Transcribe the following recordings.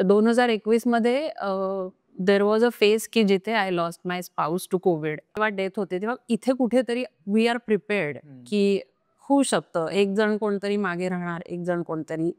2021 मध्ये there was a phase की जिथे I lost my spouse to Covid. तेव्हा डेथ होते तेव्हा इथे कुठेतरी वी आर प्रिपेअर्ड की होऊ शकतं एक जण कोणतरी मागे राहणार, एक जण कोणतरी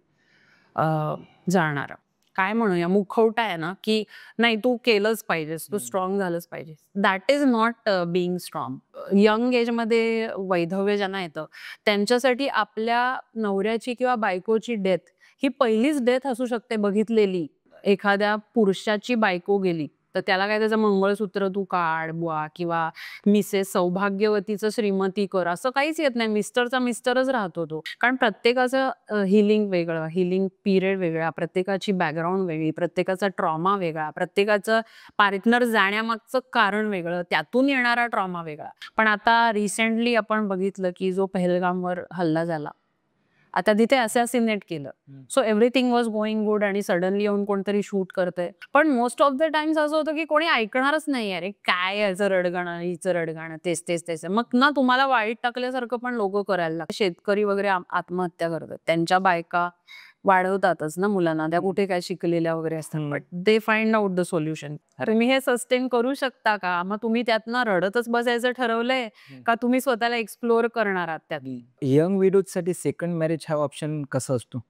जाणार. काय म्हणूया मुखवटा आहे ना की नाही तू केलंच पाहिजेस, तू स्ट्रॉंग झालंच पाहिजेस. That is not being strong. Young एजमध्ये वैधव्य ज्यांना येतं त्यांच्यासाठी आपल्या नवऱ्याची किंवा बायकोची डेथ ही पहिलीच डेथ असू शकते बघितलेली. एखाद्या पुरुषाची बायको गेली तर त्याला काय त्याचं मंगळसूत्र तू काढ बुवा किंवा मिसेस सौभाग्यवतीचं श्रीमती कर असं काहीच येत नाही. मिस्टरचा मिस्टरच राहतो तो. कारण प्रत्येकाचं हिलिंग वेगळं, हिलिंग पिरियड वेगळा, प्रत्येकाची बॅकग्राऊंड वेगळी, प्रत्येकाचा ट्रॉमा वेगळा, प्रत्येकाचं पार्टनर जाण्यामागचं कारण वेगळं, त्यातून येणारा ट्रॉमा वेगळा. पण आता रिसेंटली आपण बघितलं की जो पहलगामवर हल्ला झाला आता तिथे असॅसिनेट केलं. So everything was going good आणि सडनली येऊन कोणतरी शूट करतंय. पण मोस्ट ऑफ द टाइम्स असं होतं की कोणी ऐकणारच नाही. अरे काय याचं रडगाणं, हिचं रडगाणं, तेच तेच तेच. मग ना तुम्हाला वाईट टाकल्यासारखं पण लोक करायला लागतात. शेतकरी वगैरे आत्महत्या करतात, त्यांच्या बायका वाढवतातच ना मुलांना, त्या कुठे काय शिकलेल्या वगैरे असतात. But they find out the solution. तुम्ही हे सस्टेन करू शकता का? मग तुम्ही त्यातनं रडतच बसायचं ठरवलंय का तुम्ही स्वतःला एक्सप्लोर करणार आहात त्यात? यंग विडोजसाठी सेकंड मॅरेज हा ऑप्शन कसा असतो?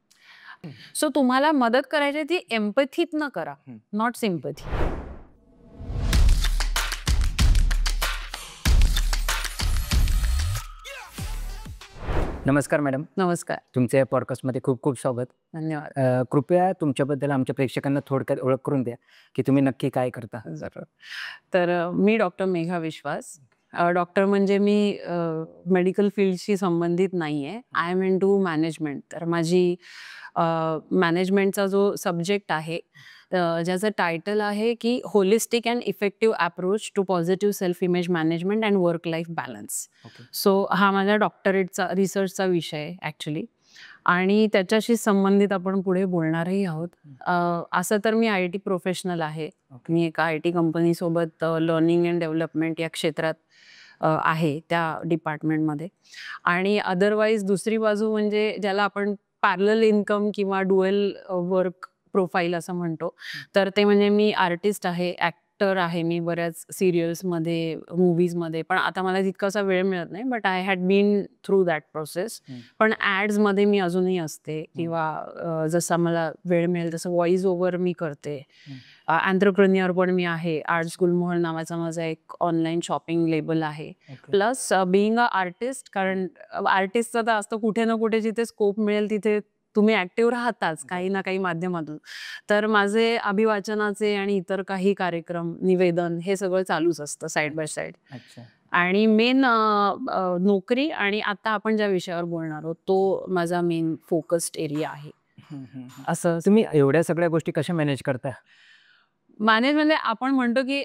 सो तुम्हाला मदत करायची ती एम्पथीतनं करा, नॉट सिम्पथी. नमस्कार मॅडम. नमस्कार. तुमच्या या पॉडकास्टमध्ये खूप खूप स्वागत. धन्यवाद. कृपया तुमच्याबद्दल आमच्या प्रेक्षकांना थोडक्यात ओळख करून द्या की तुम्ही नक्की काय करता. जरूर. तर मी डॉक्टर मेघा विश्वास. डॉक्टर म्हणजे मी मेडिकल फील्डशी संबंधित नाहीये. I am into management. तर माझी मॅनेजमेंटचा जो सब्जेक्ट आहे ज्याचं टायटल आहे की holistic and effective approach to positive self image management and work life balance. So हा माझ्या डॉक्टरेटचा रिसर्चचा विषय आहे ॲक्च्युली आणि त्याच्याशी संबंधित आपण पुढे बोलणारही आहोत. असं तर मी IT प्रोफेशनल आहे. मी एका IT कंपनीसोबत लर्निंग अँड डेव्हलपमेंट या क्षेत्रात आहे त्या डिपार्टमेंटमध्ये. आणि अदरवाईज दुसरी बाजू म्हणजे ज्याला आपण पॅरलल इन्कम किंवा डुएल वर्क प्रोफाईल असं म्हणतो. तर ते म्हणजे मी आर्टिस्ट आहे, ॲक्टर आहे मी बऱ्याच सिरियल्समध्ये, मूव्हीजमध्ये. पण आता मला तितकासा वेळ मिळत नाही. But I had been through that process. पण ॲड्समध्ये मी अजूनही असते किंवा जसा मला वेळ मिळेल तसं व्हॉइस ओव्हर मी करते. एंटरप्रेन्युअर पण मी आहे. आर्ट्स गुलमोहर नावाचा माझा एक ऑनलाईन शॉपिंग लेबल आहे. प्लस बिईंग अ आर्टिस्ट, कारण आर्टिस्टचं तर असतं कुठे ना कुठे जिथे स्कोप मिळेल तिथे तुम्ही ऍक्टिव्ह राहताच काही ना काही माध्यमातून. तर माझे अभिवाचनाचे आणि इतर काही कार्यक्रम, निवेदन हे सगळं चालूच असतं साईड बाय साईड. आणि मेन नोकरी आणि आता आपण ज्या विषयावर बोलणार आहोत तो माझा मेन फोकस्ड एरिया आहे. असं तुम्ही एवढ्या सगळ्या गोष्टी कशा मॅनेज करता? मॅनेज म्हणजे आपण म्हणतो की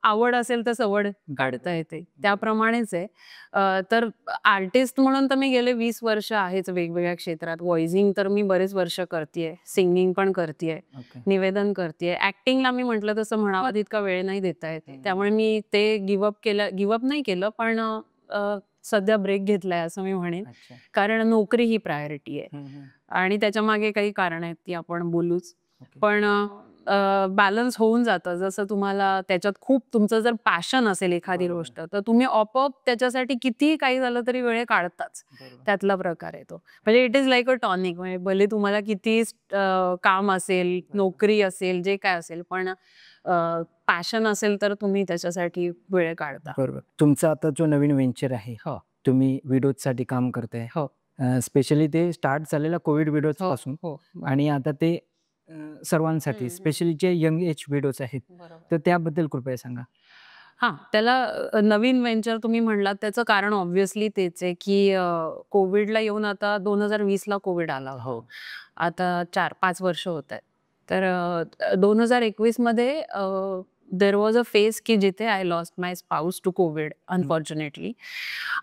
आवड असेल तर सवड काढता येते, त्याप्रमाणेच आहे. तर आर्टिस्ट म्हणून तर मी गेले 20 वर्ष आहेच वेगवेगळ्या क्षेत्रात. व्हॉइसिंग तर मी बरेच वर्ष करतेय, सिंगिंग पण करतेय, निवेदन करतेय. ऍक्टिंगला मी म्हटलं तसं म्हणावं तितका वेळ नाही देता येते, त्यामुळे मी ते गिवअप नाही केलं. पण सध्या ब्रेक घेतलाय असं मी म्हणेन, कारण नोकरी ही प्रायोरिटी आहे आणि त्याच्या मागे काही कारण आहेत ती आपण बोलूच. पण बॅलन्स होऊन जातं. जसं तुम्हाला त्याच्यात खूप तुमचं जर पॅशन असेल एखादी गोष्ट तर तुम्ही आपोआप त्याच्यासाठी कितीही काही झालं तरी वेळ काढताच. त्यातला प्रकार आहे तो. म्हणजे it is like a tonic. म्हणजे भले तुम्हाला किती काम असेल, नोकरी असेल, जे काय असेल, पण पॅशन असेल तर तुम्ही त्याच्यासाठी वेळ काढता. बरोबर. तुमचा आता जो नवीन व्हेंचर आहे, तुम्ही विडोजसाठी काम करताय. स्पेशली ते स्टार्ट झालेला कोविड विडोज पासून आणि आता ते सर्वांसाठी, स्पेशली जे यंग एज विडोज आहेत, तर त्याबद्दल कृपया सांगा. त्याला नवीन व्हेंचर तुम्ही म्हणलात त्याचं कारण ऑब्व्हियसली तेच आहे की कोविडला येऊन आता 2020ला कोविड आला. आता 4-5 वर्ष होत आहेत. तर 2021 मध्ये देअर वॉज अ फेज की जिथे I lost my spouse to Covid unfortunately.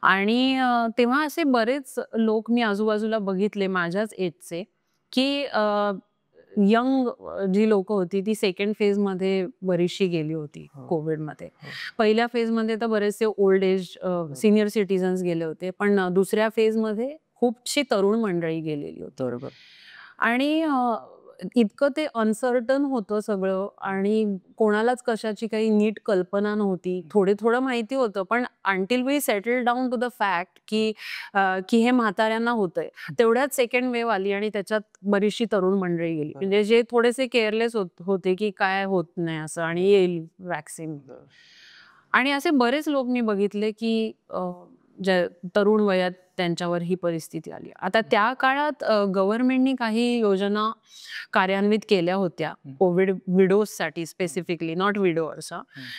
आणि तेव्हा असे बरेच लोक मी आजूबाजूला बघितले माझ्याच एजचे की यंग जी लोक होती ती सेकंड फेज मध्ये बरीचशी गेली होती कोविडमध्ये. पहिल्या फेजमध्ये तर बरेचसे ओल्ड एज सिनियर सिटीजन्स गेले होते, पण दुसऱ्या फेजमध्ये खूपशी तरुण मंडळी गेलेली होती. आणि इतकं ते अनसर्टन होतं सगळं आणि कोणालाच कशाची काही नीट कल्पना नव्हती. थोडं माहिती होतं, पण until we settle down to the fact की हे म्हाताऱ्यांना होतंय. तेवढ्यात सेकंड वेव्ह आली आणि त्याच्यात बरीचशी तरुण मंडळी गेली. म्हणजे जे थोडेसे केअरलेस होते की काय होत नाही असं आणि येईल व्हॅक्सिन. आणि असे बरेच लोक मी बघितले की ज्या तरुण वयात त्यांच्यावर ही परिस्थिती आली. आता त्या काळात गव्हर्नमेंटनी काही योजना कार्यान्वित केल्या होत्या कोविड विडोजसाठी स्पेसिफिकली, नॉट विडोअर्स.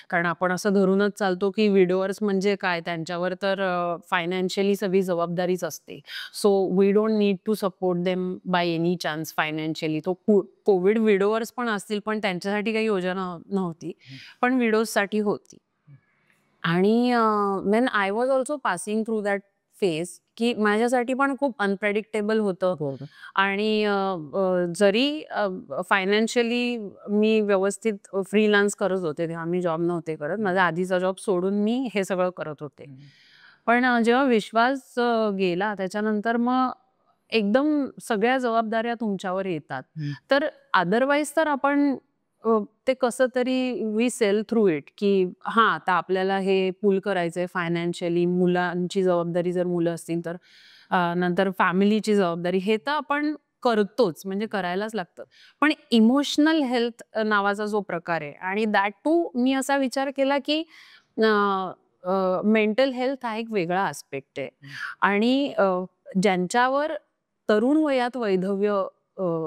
कारण आपण असं धरूनच चालतो की विडोअर्स म्हणजे काय, त्यांच्यावर तर फायनान्शियली सगळी जबाबदारीच असते. So we don't need to support them by any chance financially. तो कोविड विडोअर्स पण असतील, पण त्यांच्यासाठी काही योजना नव्हती, पण विडोजसाठी होती. आणि when I was also passing through that phase की माझ्यासाठी पण खूप अनप्रेडिक्टेबल होतं. आणि जरी फायनान्शियली मी व्यवस्थित फ्रीलान्स करत होते, तेव्हा मी जॉब नव्हते करत. माझा आधीचा जॉब सोडून मी हे सगळं करत होते. पण जेव्हा विश्वास गेला त्याच्यानंतर मग एकदम सगळ्या जबाबदाऱ्या तुमच्यावर येतात. तर अदरवाईज तर आपण ते कसं तरी वी सेल थ्रू इट की हां, आता आपल्याला हे पूल करायचंय फायनान्शियली. मुलांची जबाबदारी जर मुलं असतील तर नंतर फॅमिलीची जबाबदारी, हे तर आपण करतोच, म्हणजे करायलाच लागतं. पण इमोशनल हेल्थ नावाचा जो प्रकार आहे आणि दॅट टू मी असा विचार केला की मेंटल हेल्थ हा एक वेगळा आस्पेक्ट आहे. आणि ज्यांच्यावर तरुण वयात वैधव्य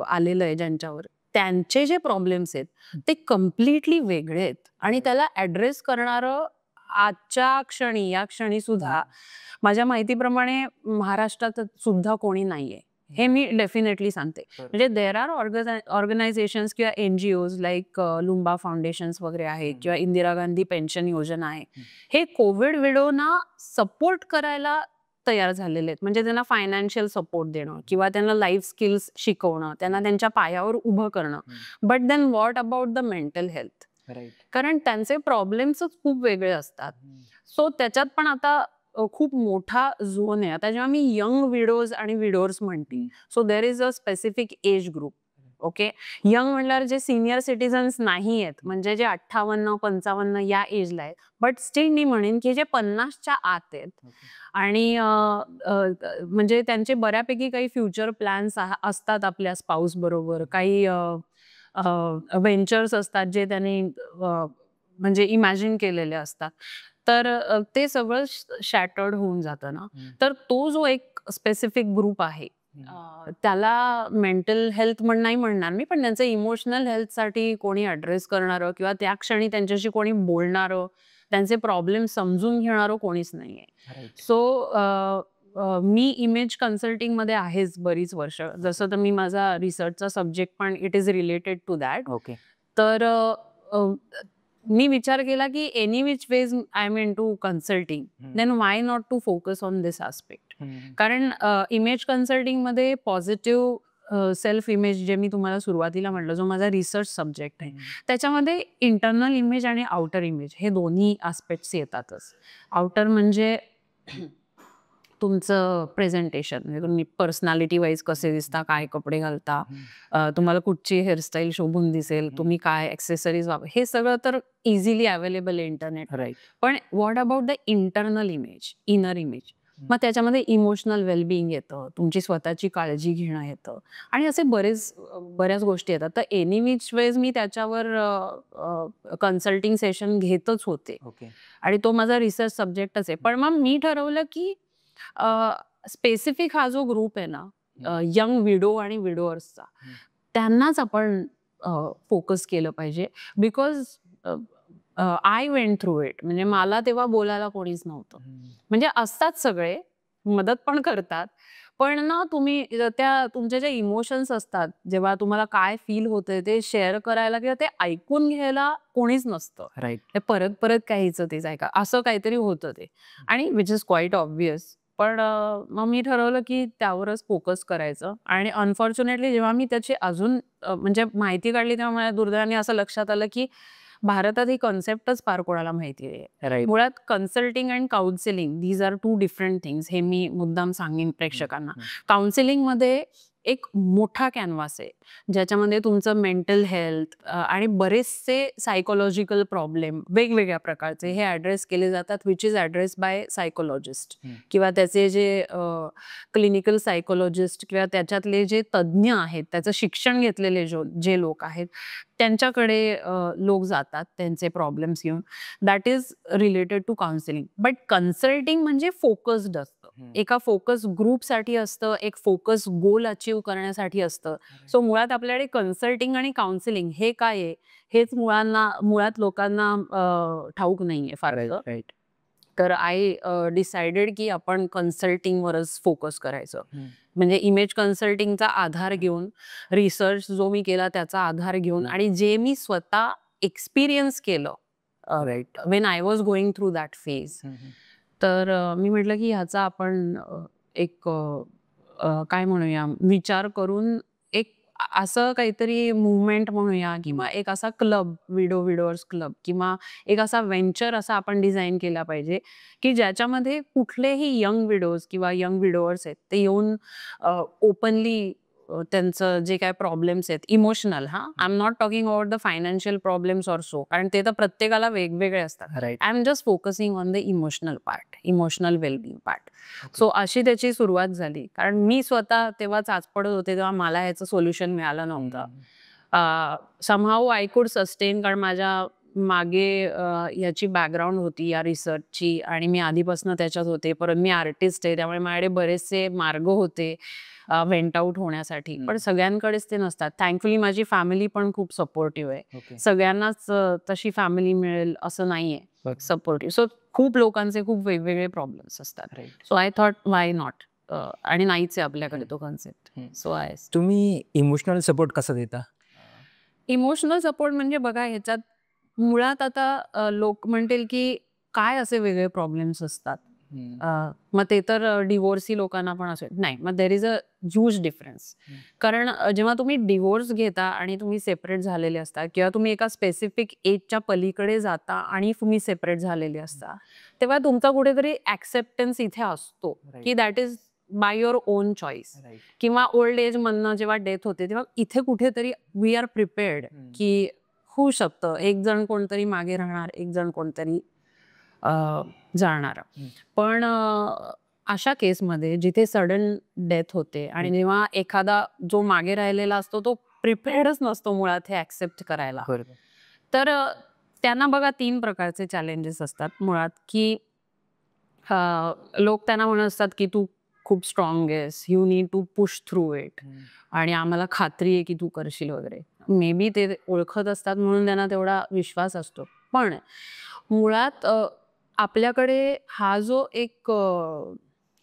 आलेलं आहे, ज्यांच्यावर त्यांचे जे प्रॉब्लेम्स आहेत ते कम्प्लिटली वेगळे आहेत आणि त्याला ऍड्रेस करणारं आजच्या क्षणी, या क्षणी सुद्धा माझ्या माहितीप्रमाणे महाराष्ट्रात सुद्धा कोणी नाहीये. हे मी डेफिनेटली सांगते. म्हणजे देर आर ऑर्गनायझेशन्स किंवा NGOज लाईक लुंबा फाउंडेशन्स वगैरे आहे किंवा इंदिरा गांधी पेन्शन योजना आहे. हे कोविड विडोना सपोर्ट करायला तयार झालेले आहेत. म्हणजे त्यांना फायनान्शियल सपोर्ट देणं किंवा त्यांना लाईफ स्किल्स शिकवणं, त्यांना त्यांच्या पायावर उभं करणं. But then what about the mental health? कारण त्यांचे प्रॉब्लेम्सच खूप वेगळे असतात. सो त्याच्यात पण आता खूप मोठा झोन आहे. आता जेव्हा मी यंग विडोज आणि विडोर्स म्हणते, so there is a specific age group. Okay, young म्हणल्यावर जे सिनियर सिटीजन्स नाही आहेत, म्हणजे जे 58-55 या एजला आहेत, बट स्टील मी म्हणेन की जे 50च्या आत आहेत आणि म्हणजे त्यांचे बऱ्यापैकी काही फ्युचर प्लॅन्स असतात आपल्या स्पाऊस बरोबर, काही व्हेंचर्स असतात जे त्यांनी म्हणजे इमॅजिन केलेले असतात. तर ते सगळं शॅटर्ड होऊन जातं ना. तर तो जो एक स्पेसिफिक ग्रुप आहे, त्याला मेंटल हेल्थ नाही म्हणणार मी, पण त्यांचं इमोशनल हेल्थसाठी कोणी ॲड्रेस करणारं किंवा त्या क्षणी त्यांच्याशी कोणी बोलणारं, त्यांचे प्रॉब्लेम समजून घेणारं कोणीच नाहीये. सो मी इमेज कन्सल्टिंगमध्ये आहेच बरीच वर्ष. जसं तर मी माझा रिसर्चचा सब्जेक्ट पण it is related to that. तर मी विचार केला की any which ways I am into consulting, then why not to focus on this aspect. कारण इमेज कन्सल्टिंगमध्ये पॉझिटिव्ह सेल्फ इमेज, जे मी तुम्हाला सुरुवातीला म्हटलं, जो माझा रिसर्च सब्जेक्ट आहे, त्याच्यामध्ये इंटरनल इमेज आणि आउटर इमेज हे दोन्ही आस्पेक्ट्स येतातच. आउटर म्हणजे तुमचं प्रेझेंटेशन, म्हणजे तुम्ही पर्सनॅलिटी वाईज कसे दिसता, काय कपडे घालता, तुम्हाला कुठची हेअरस्टाईल शोभून दिसेल, तुम्ही काय ॲक्सेसरीज हे सगळं तर इझिली अवेलेबल आहे इंटरनेट. पण what about the internal image, inner image? मग त्याच्यामध्ये इमोशनल वेलबिंग येतं, तुमची स्वतःची काळजी घेणं येतं आणि असे बऱ्याच गोष्टी येतात. तर एनी विच वेज मी त्याच्यावर कन्सल्टिंग सेशन घेतच होते आणि तो माझा रिसर्च सब्जेक्टच आहे. पण मग मी ठरवलं की स्पेसिफिक हा जो ग्रुप आहे ना, यंग विडो आणि विडोअर्सचा, त्यांनाच आपण फोकस केलं पाहिजे. Because I went through it. म्हणजे मला तेव्हा बोलायला कोणीच नव्हतं. म्हणजे असतात सगळे, मदत पण करतात, पण ना तुम्ही त्या तुमचे जे इमोशन्स असतात, जेव्हा तुम्हाला काय फील होतंय ते शेअर करायला किंवा ते ऐकून घ्यायला कोणीच नसतं. ते परत परत काहीचं तेच ऐका, असं काहीतरी होतं ते, आणि विच इज क्वाईट ऑब्व्हियस. पण मग मी ठरवलं की त्यावरच फोकस करायचं. आणि अनफॉर्च्युनेटली जेव्हा मी त्याची अजून म्हणजे माहिती काढली, तेव्हा मला दुर्दैवाने असं लक्षात आलं की भारतात ही कॉन्सेप्टच फार कोणाला माहिती आहे. मुळात consulting and counselling, these are two different things. हे मी मुद्दाम सांगेन प्रेक्षकांना. काउन्सिलिंगमध्ये एक मोठा कॅनव्हास आहे, ज्याच्यामध्ये तुमचं मेंटल हेल्थ आणि बरेचसे सायकोलॉजिकल प्रॉब्लेम वेगवेगळ्या प्रकारचे हे ॲड्रेस केले जातात, which is address by psychologist किंवा त्याचे जे क्लिनिकल सायकोलॉजिस्ट किंवा त्याच्यातले जे तज्ज्ञ आहेत, त्याचं शिक्षण घेतलेले जे लोक आहेत, त्यांच्याकडे लोक जातात त्यांचे प्रॉब्लेम्स घेऊन. That is related to counselling. But consulting म्हणजे फोकस्ड असतं, एका फोकस ग्रुपसाठी असतं, एक फोकस गोल अचीव करण्यासाठी असतं. सो मुळात आपल्याकडे कन्सल्टिंग आणि काउन्सिलिंग हे काय आहे हेच मुळात लोकांना ठाऊक नाहीये फार. तर आय डिसाइडेड की आपण कन्सल्टिंगवरच फोकस करायचं. म्हणजे इमेज कन्सल्टिंगचा आधार घेऊन, रिसर्च जो मी केला त्याचा आधार घेऊन आणि जे मी स्वतः एक्सपिरियन्स केलं when I was going through that phase. तर मी म्हटलं की ह्याचा आपण एक काय म्हणूया विचार करून एक असं काहीतरी मुवमेंट म्हणूया किंवा एक असा क्लब, विडोवर्स क्लब किंवा एक असा व्हेंचर असा आपण डिझाईन केला पाहिजे की ज्याच्यामध्ये कुठलेही यंग विडोज किंवा यंग विडोवर्स आहेत ते येऊन ओपनली त्यांचं जे काय प्रॉब्लेम्स आहेत emotional, I am not talking about the financial problems or so, कारण ते तर प्रत्येकाला वेगवेगळे असतात. I am just focusing on the emotional part, emotional wellbeing part. So अशी त्याची सुरुवात झाली. कारण मी स्वतः तेव्हा चाचपडत होते तेव्हा मला ह्याचं सोल्युशन मिळालं नव्हतं. समहाऊ आय कुड सस्टेन, कारण माझ्या मागे याची बॅकग्राऊंड होती या रिसर्चची आणि मी आधीपासून त्याच्यात होते. परत मी आर्टिस्ट आहे, त्यामुळे माझ्याकडे बरेचसे मार्ग होते वेंट आउट होण्यासाठी. पण सगळ्यांकडेच ते नसतात. थँकफुली माझी फॅमिली पण खूप सपोर्टिव्ह आहे. सगळ्यांनाच तशी फॅमिली मिळेल असं नाहीये सपोर्टिव्ह. सो खूप लोकांचे खूप वेगवेगळे प्रॉब्लेम्स असतात. So I thought why not, आणि नाहीच आहे आपल्याकडे तो कॉन्सेप्ट. सो तुम्ही इमोशनल सपोर्ट कसा देता? इमोशनल सपोर्ट म्हणजे बघा, ह्याच्यात मुळात आता लोक म्हणतील की काय असे वेगळे प्रॉब्लेम्स असतात, मग ते तर डिवोर्सी लोकांना पण असेल. नाही, मग देर इज अ ह्यूज डिफरन्स. कारण जेव्हा तुम्ही डिवोर्स घेता आणि तुम्ही सेपरेट झालेले असता किंवा तुम्ही एका स्पेसिफिक एजच्या पलीकडे जाता आणि तुम्ही सेपरेट झालेले असता, तेव्हा तुमचा कुठेतरी ऍक्सेप्टन्स इथे असतो की that is by your on choice. किंवा ओल्ड एज मधनं जेव्हा डेथ होते तेव्हा इथे कुठेतरी वी आर प्रिपेअर्ड की होऊ शकतं एक जण कोणतरी मागे राहणार, एक जण कोणतरी जाणार. पण अशा केसमध्ये जिथे सडन डेथ होते आणि जेव्हा एखादा जो मागे राहिलेला असतो तो प्रिपेअर्डच नसतो मुळात हे ऍक्सेप्ट करायला, तर त्यांना बघा 3 प्रकारचे चॅलेंजेस असतात मुळात. की लोक त्यांना म्हणत असतात की तू खूप स्ट्रॉंग आहेस, you need to push through it, आणि आम्हाला खात्री आहे की तू करशील वगैरे. मे बी ते ओळखत असतात म्हणून त्यांना तेवढा विश्वास असतो. पण मुळात आपल्याकडे हा जो एक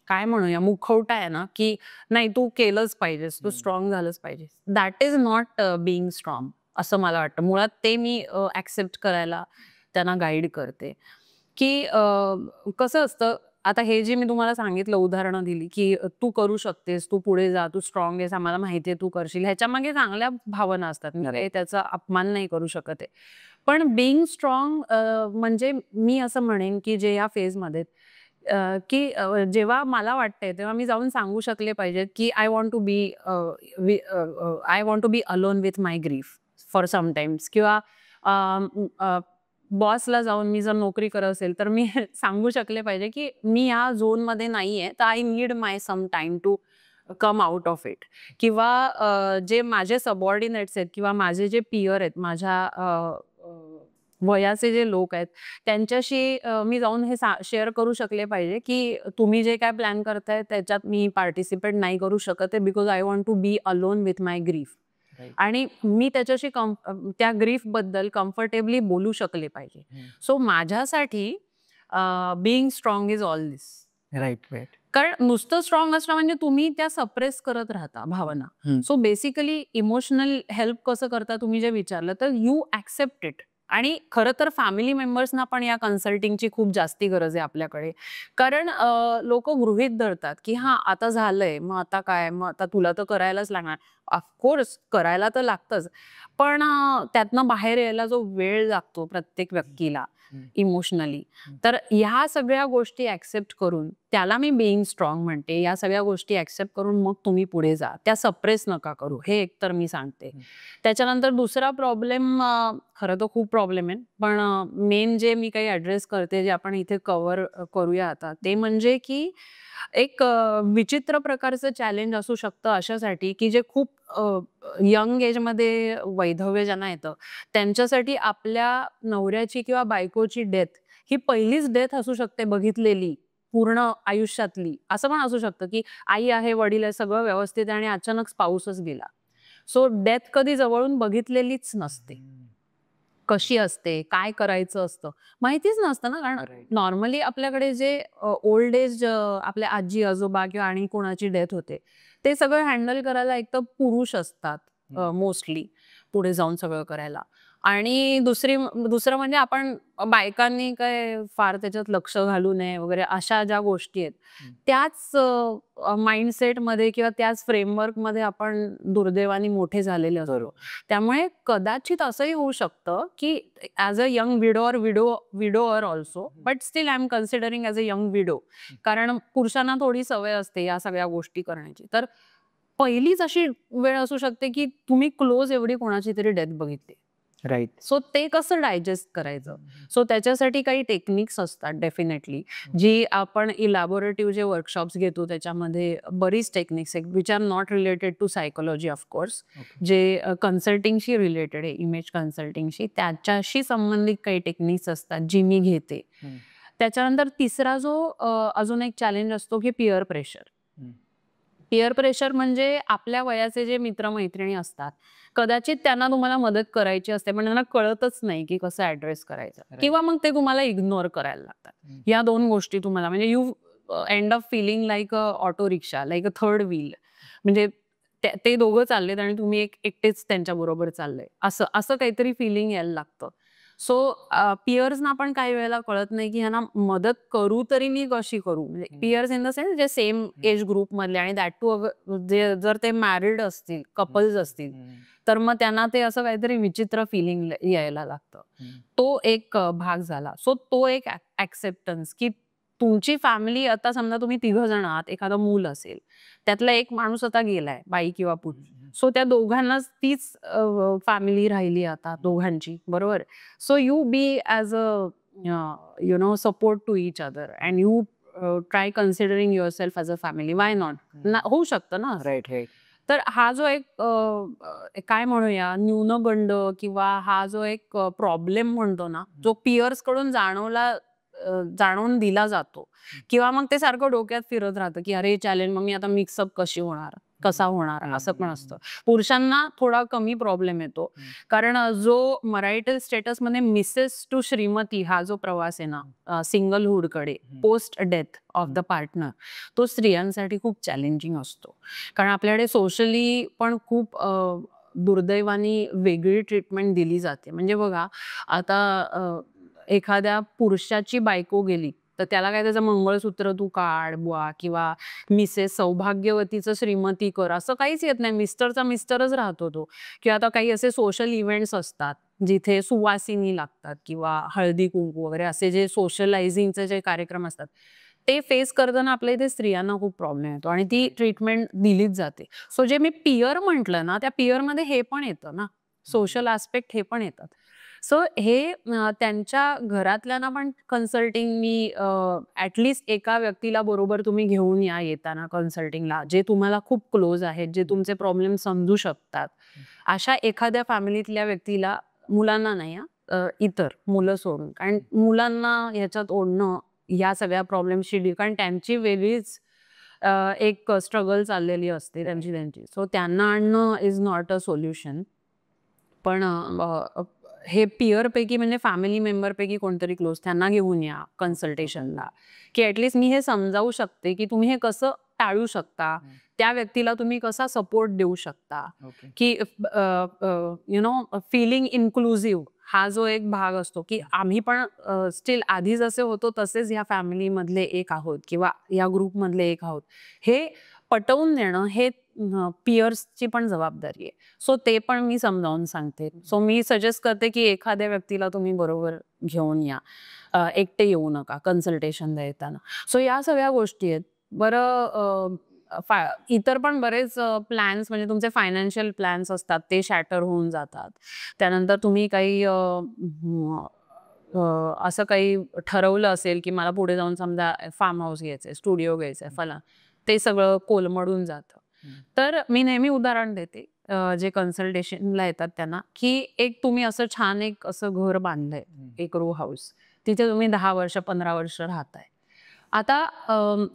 काय म्हणूया मुखवटा आहे ना, की नाही तू केलंच पाहिजेस, तू स्ट्रॉंग झालंच पाहिजेस, that is not being strong असं मला वाटतं. मुळात ते मी ऍक्सेप्ट करायला त्यांना गाईड करते. की कसं असतं, आता हे जे मी तुम्हाला सांगितलं उदाहरणं दिली की तू करू शकतेस, तू पुढे जा, तू स्ट्रॉंग आहेस, आम्हाला माहिती आहे तू करशील, ह्याच्या मागे चांगल्या भावना असतात, मी त्याचा अपमान नाही करू शकत आहे. पण बिईंग स्ट्रॉंग म्हणजे मी असं म्हणेन की जे या फेजमध्ये की जेव्हा मला वाटतंय तेव्हा मी जाऊन सांगू शकले पाहिजेत की I want to be alone with my grief for sometimes. किंवा बॉसला जाऊन मी जर नोकरी करत असेल तर मी सांगू शकले पाहिजे की मी या झोनमध्ये नाहीये, तर I need my some time to come out of it. किंवा जे माझे सबऑर्डिनेट्स आहेत किंवा माझे जे पियर आहेत, माझ्या वयाचे जे लोक आहेत, त्यांच्याशी मी जाऊन हे शेअर करू शकले पाहिजे की तुम्ही जे काय प्लॅन करताय त्याच्यात मी पार्टिसिपेट नाही करू शकत आहे, because I want to be alone with my grief. आणि मी त्याच्याशी त्या ग्रीफ बद्दल कम्फर्टेबली बोलू शकले पाहिजे. सो माझ्यासाठी being strong is all this. Right. कारण नुसतं स्ट्रॉंग असणं म्हणजे तुम्ही त्या सप्रेस करत राहता भावना. सो बेसिकली इमोशनल हेल्प कसं करता तुम्ही जे विचारलं, तर यू ऍक्सेप्ट इट. आणि खरं तर फॅमिली मेंबर्सना पण या कन्सल्टिंगची खूप जास्ती गरज आहे आपल्याकडे. कारण लोक गृहीत धरतात की हा आता झालंय, मग आता काय, मग आता तुला तर करायलाच लागणार. ऑफकोर्स करायला तर लागतंच, पण त्यातनं बाहेर यायला जो वेळ लागतो प्रत्येक व्यक्तीला इमोशनली, तर ह्या सगळ्या गोष्टी ऍक्सेप्ट करून त्याला मी बीइंग स्ट्रॉंग म्हणते. या सगळ्या गोष्टी ऍक्सेप्ट करून मग तुम्ही पुढे जा. त्या सप्रेस नका करू, हे एकतर मी सांगते. त्याच्यानंतर दुसरा प्रॉब्लेम, खरं तर खूप प्रॉब्लेम आहे, पण मेन जे मी काही ऍड्रेस करते, जे आपण इथे कव्हर करूया आता, ते म्हणजे की एक विचित्र प्रकारचं चॅलेंज असू शकतं अशासाठी, की जे खूप यंग एजमध्ये वैधव्य ज्यांना येतं, त्यांच्यासाठी आपल्या नवऱ्याची किंवा बायकोची डेथ ही पहिलीच डेथ असू शकते बघितलेली पूर्ण आयुष्यातली. असं पण असू शकतं, की आई आहे, वडील आहे, सगळं व्यवस्थित आहे आणि अचानक पाऊसच गेला. सो डेथ कधी जवळून बघितलेलीच नसते. कशी असते, काय करायचं असतं, माहितीच नसतं ना. कारण नॉर्मली आपल्याकडे जे ओल्ड एज आपल्या आजी आजोबा किंवा आणि कोणाची डेथ होते, ते सगळं हँडल करायला एक तर पुरुष असतात मोस्टली, पुढे जाऊन सगळं करायला. आणि दुसरं म्हणजे आपण बायकांनी काय फार त्याच्यात लक्ष घालू नये वगैरे, अशा ज्या गोष्टी आहेत त्याच माइंडसेटमध्ये किंवा त्याच फ्रेमवर्कमध्ये आपण दुर्दैवाने मोठे झालेले असतो. त्यामुळे कदाचित असंही होऊ शकतं की as a young widow or widower also, but still I am considering as a young widow, कारण पुरुषांना थोडी सवय असते या सगळ्या गोष्टी करण्याची. तर पहिलीच अशी वेळ असू शकते की तुम्ही क्लोज एवढी कोणाची तरी डेथ बघितली. राईट. सो ते कसं डायजेस्ट करायचं. सो त्याच्यासाठी काही टेक्निक्स असतात डेफिनेटली, जी आपण इलॅबोरेटिव्ह जे वर्कशॉप्स घेतो त्याच्यामध्ये बरीच टेक्निक्स आहेत, which are not related to psychology of course, जे कन्सल्टिंगशी रिलेटेड आहे, इमेज कन्सल्टिंगशी, त्याच्याशी संबंधित काही टेक्निक्स असतात जी मी घेते. त्याच्यानंतर तिसरा जो अजून एक चॅलेंज असतो की पिअर प्रेशर. पिअर प्रेशर म्हणजे आपल्या वयाचे जे मित्रमैत्रिणी असतात, कदाचित त्यांना तुम्हाला मदत करायची असते, पण त्यांना कळतच नाही की कसं ऍड्रेस करायचं, किंवा मग ते तुम्हाला इग्नोर करायला लागतात. या दोन गोष्टी तुम्हाला, म्हणजे you end up feeling like a auto rickshaw, like a third wheel. म्हणजे ते दोघं चाललेत आणि तुम्ही एकटेच त्यांच्या बरोबर चाललंय, असं असं काहीतरी फिलिंग यायला लागतं. सो पियर्सना पण काही वेळेला कळत नाही की ह्यांना मदत करू तरी मी कशी करू. म्हणजे पियर्स इन द सेन्स जे सेम एज ग्रुप मधले, आणि दॅट टू जर ते मॅरिड असतील, कपल्स असतील, तर मग त्यांना ते असं काहीतरी विचित्र फिलिंग यायला लागतं. तो एक भाग झाला. सो तो एक ऍक्सेप्टन्स की तुमची फॅमिली, आता समजा तुम्ही 3 जण आहात, एखादं मूल असेल, त्यातला एक माणूस आता गेलाय, बाई किंवा पुरुष. सो त्या दोघांनाच तीच फॅमिली राहिली आता दोघांची, बरोबर. So you be as a support to each other and you try considering yourself as a family. Why not? होऊ शकतं ना. राईट. तर हा जो एक काय म्हणूया न्यूनगंड, किंवा हा जो एक प्रॉब्लेम म्हणतो ना, जो पियर्स कडून जाणवून दिला जातो, किंवा मग ते सारखं डोक्यात फिरत राहतं की अरे चॅलेंज, मग मी आता मिक्सअप कसा होणार, असं पण असतं. पुरुषांना थोडा कमी प्रॉब्लेम येतो, कारण जो मरायटल स्टेटसमध्ये मिसेस टू श्रीमती हा जो प्रवास आहे ना सिंगलहुड कडे post death of the partner, तो स्त्रियांसाठी खूप चॅलेंजिंग असतो. कारण आपल्याकडे सोशली पण खूप दुर्दैवानी वेगळी ट्रीटमेंट दिली जाते. म्हणजे बघा, आता एखाद्या पुरुषाची बायको गेली तर त्याला काय, त्याचं मंगळसूत्र तू काढ बुवा, किंवा मिसेस सौभाग्यवतीचं श्रीमती कर, असं काहीच येत नाही. मिस्टरचा मिस्टरच राहतो तो. किंवा आता काही असे सोशल इव्हेंट्स असतात जिथे सुवासिनी लागतात, किंवा हळदी कुंकू वगैरे असे जे सोशलायझिंगचे जे कार्यक्रम असतात, ते फेस करताना आपल्या इथे स्त्रियांना खूप प्रॉब्लेम येतो आणि ती ट्रीटमेंट दिलीच जाते. सो जे मी पियर म्हटलं ना, त्या पियरमध्ये हे पण येतं ना, सोशल ॲस्पेक्ट हे पण येतात. सो हे त्यांच्या घरातल्यांना पण कन्सल्टिंग मी ॲटलिस्ट एका व्यक्तीला बरोबर तुम्ही घेऊन या येताना कन्सल्टिंगला, जे तुम्हाला खूप क्लोज आहेत, जे तुमचे प्रॉब्लेम समजू शकतात. अशा एखाद्या फॅमिलीतल्या व्यक्तीला, मुलांना नाही इतर मुलं सोडून, कारण मुलांना ह्याच्यात ओढणं या सगळ्या प्रॉब्लेम्सची डील, कारण त्यांची वेगळीच एक स्ट्रगल चाललेली असते त्यांची. सो त्यांना आणणं इज नॉट अ सोल्युशन. पण हे पियरपैकी, म्हणजे फॅमिली मेंबरपैकी कोणतरी क्लोज, त्यांना घेऊन या कन्सल्टेशनला, की ॲटलिस्ट मी हे समजावू शकते की तुम्ही हे कसं टाळू शकता, त्या व्यक्तीला तुम्ही कसा सपोर्ट देऊ शकता, की फीलिंग इन्क्लुझिव्ह हा जो एक भाग असतो, की आम्ही पण स्टील आधी जसे होतो तसेच ह्या फॅमिलीमधले एक आहोत, किंवा या ग्रुपमधले एक आहोत, हे पटवून देणं, हे पियर्सची पण जबाबदारी आहे. सो ते पण मी समजावून सांगते. सो मी सजेस्ट करते की एखाद्या व्यक्तीला तुम्ही बरोबर घेऊन या. एकटे येऊ नका कन्सल्टेशनला येताना. सो या सगळ्या गोष्टी आहेत. बरं इतर पण बरेच प्लॅन्स म्हणजे तुमचे फायनान्शियल प्लॅन्स असतात ते शॅटर होऊन जातात. त्यानंतर तुम्ही काही असं काही ठरवलं असेल की मला पुढे जाऊन समजा फार्म हाऊस घ्यायचंय, स्टुडिओ घ्यायचंय, फलान ते सगळं कोलमडून जातं. तर मी नेहमी उदाहरण देते जे कन्सल्टेशनला येतात त्यांना, की एक तुम्ही असं छान एक असं घर बांधलंय, एक रो हाऊस. तिथे तुम्ही 10 वर्ष, 15 वर्ष राहताय. आता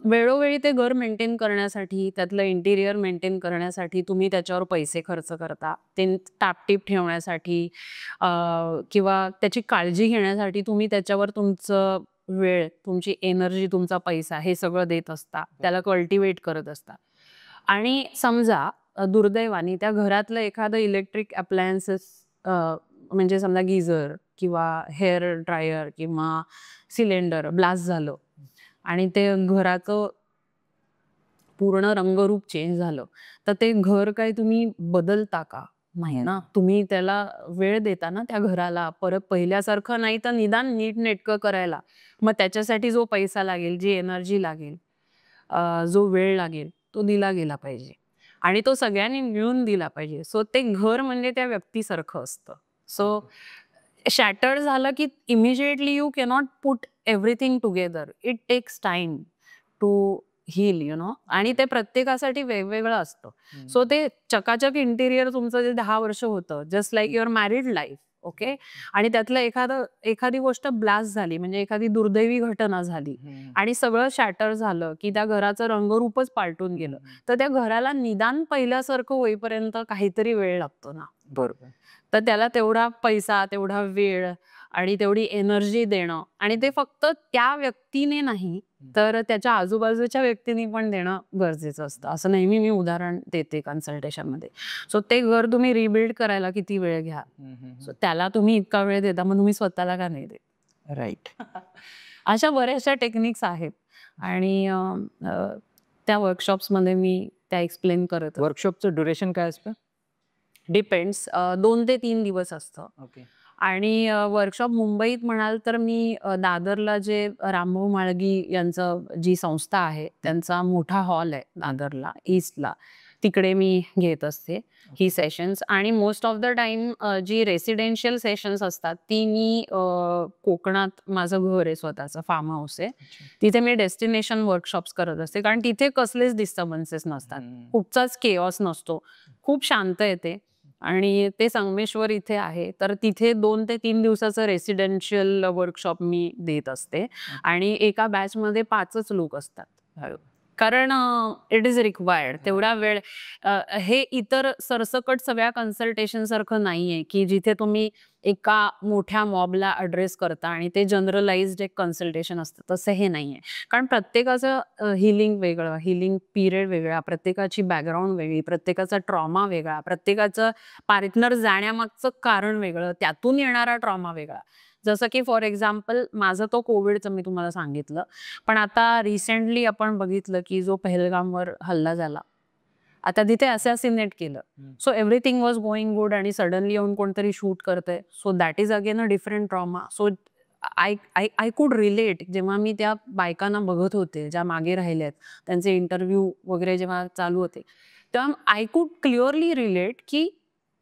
वेळोवेळी ते घर मेंटेन करण्यासाठी, त्यातलं इंटिरियर मेंटेन करण्यासाठी तुम्ही त्याच्यावर पैसे खर्च करता. ते टापटीप ठेवण्यासाठी किंवा त्याची काळजी घेण्यासाठी तुम्ही त्याच्यावर तुमचं वेळ, तुमची एनर्जी, तुमचा पैसा हे सगळं देत असता. त्याला कल्टिवेट करत असता. आणि समजा दुर्दैवाने त्या घरातलं एखादं इलेक्ट्रिक अप्लायन्सेस म्हणजे समजा गीझर किंवा हेअर ड्रायर किंवा सिलेंडर ब्लास्ट झालं आणि ते घराचं पूर्ण रंगरूप चेंज झालं, तर ते घर काय तुम्ही बदलता का? नाही ना. तुम्ही त्याला वेळ देता ना त्या घराला. परत पहिल्यासारखं नाही तर निदान नीटनेटकं करायला. मग त्याच्यासाठी जो पैसा लागेल, जी एनर्जी लागेल, जो वेळ लागेल, तो दिला गेला पाहिजे. आणि तो सगळ्यांनी मिळून दिला पाहिजे. सो ते घर म्हणजे त्या व्यक्तीसारखं असतं. सो शॅटर्ड झालं की immediately you cannot put everything together. It takes time to heal आणि ते प्रत्येकासाठी वेगवेगळं असतं. सो ते चकाचक इंटिरियर तुमचं जे 10 वर्ष होतं, just like your married life. Okay. आणि त्यातलं एखादी गोष्ट ब्लास्ट झाली म्हणजे एखादी दुर्दैवी घटना झाली आणि सगळं शॅटर झालं की त्या घराचं रंगरूपच पालटून गेलं, तर त्या घराला निदान पहिल्यासारखं होईपर्यंत काहीतरी वेळ लागतो ना. बरोबर. तर त्याला तेवढा पैसा, तेवढा वेळ आणि तेवढी एनर्जी देणं आणि ते फक्त त्या व्यक्तीने नाही तर त्याच्या आजूबाजूच्या व्यक्तींनी पण देणं गरजेचं असतं. असं नेहमी मी उदाहरण देते कन्सल्टेशनमध्ये. सो ते घर तुम्ही रिबिल्ड करायला किती वेळ घ्या. सो त्याला तुम्ही इतका वेळ देता, मग तुम्ही स्वतःला का नाही देत? राईट. अशा बऱ्याचशा टेक्निक्स आहेत आणि त्या वर्कशॉप्समध्ये मी त्या एक्सप्लेन करत असते. वर्कशॉपचं ड्युरेशन काय असतं? डिपेंड्स 2 ते 3 दिवस असतं. ओके. आणि वर्कशॉप मुंबईत म्हणाल तर मी दादरला जे रामभाऊ म्हाळगी यांचं जी संस्था आहे त्यांचा मोठा हॉल आहे दादरला ईस्टला, तिकडे मी घेत असते ही सेशन्स. आणि मोस्ट ऑफ द टाइम जी रेसिडेन्शियल सेशन्स असतात ती मी कोकणात, माझं घर आहे स्वतःचं, फार्म हाऊस आहे, तिथे मी डेस्टिनेशन वर्कशॉप्स करत असते. कारण तिथे कसलेच डिस्टर्बन्सेस नसतात, कुठचाच केऑस नसतो, खूप शांत येते. आणि ते संगमेश्वर इथे आहे, तर तिथे 2 ते 3 दिवसाचं रेसिडेन्शियल वर्कशॉप मी देत असते. आणि एका बॅचमध्ये 5च लोक असतात. कारण इट इज रिक्वायर्ड तेवढा वेळ. हे इतर सरसकट सगळ्या कन्सल्टेशन सारखं नाहीये की जिथे तुम्ही एका मोठ्या मॉबला अड्रेस करता आणि ते जनरलाइज्ड एक कन्सल्टेशन असतं, तसं हे नाहीये. कारण प्रत्येकाचं हिलिंग वेगळं, हिलिंग पिरियड वेगळा, प्रत्येकाची बॅकग्राऊंड वेगळी, प्रत्येकाचा ट्रॉमा वेगळा, प्रत्येकाचं पार्टनर जाण्यामागचं कारण वेगळं, त्यातून येणारा ट्रॉमा वेगळा. जसं की फॉर एक्झाम्पल माझं तो कोविडचं मी तुम्हाला सांगितलं, पण आता रिसेंटली आपण बघितलं की जो पहलगामवर हल्ला झाला, आता तिथे असॅसिनेट केलं. So everything was going good आणि सडनली येऊन कोणतरी शूट करतंय. So that is again a different trauma. So I could relate. जेव्हा मी त्या बायकांना बघत होते ज्या मागे राहिल्यात, त्यांचे इंटरव्ह्यू वगैरे जेव्हा चालू होते, तेव्हा आय कुड क्लिअरली रिलेट की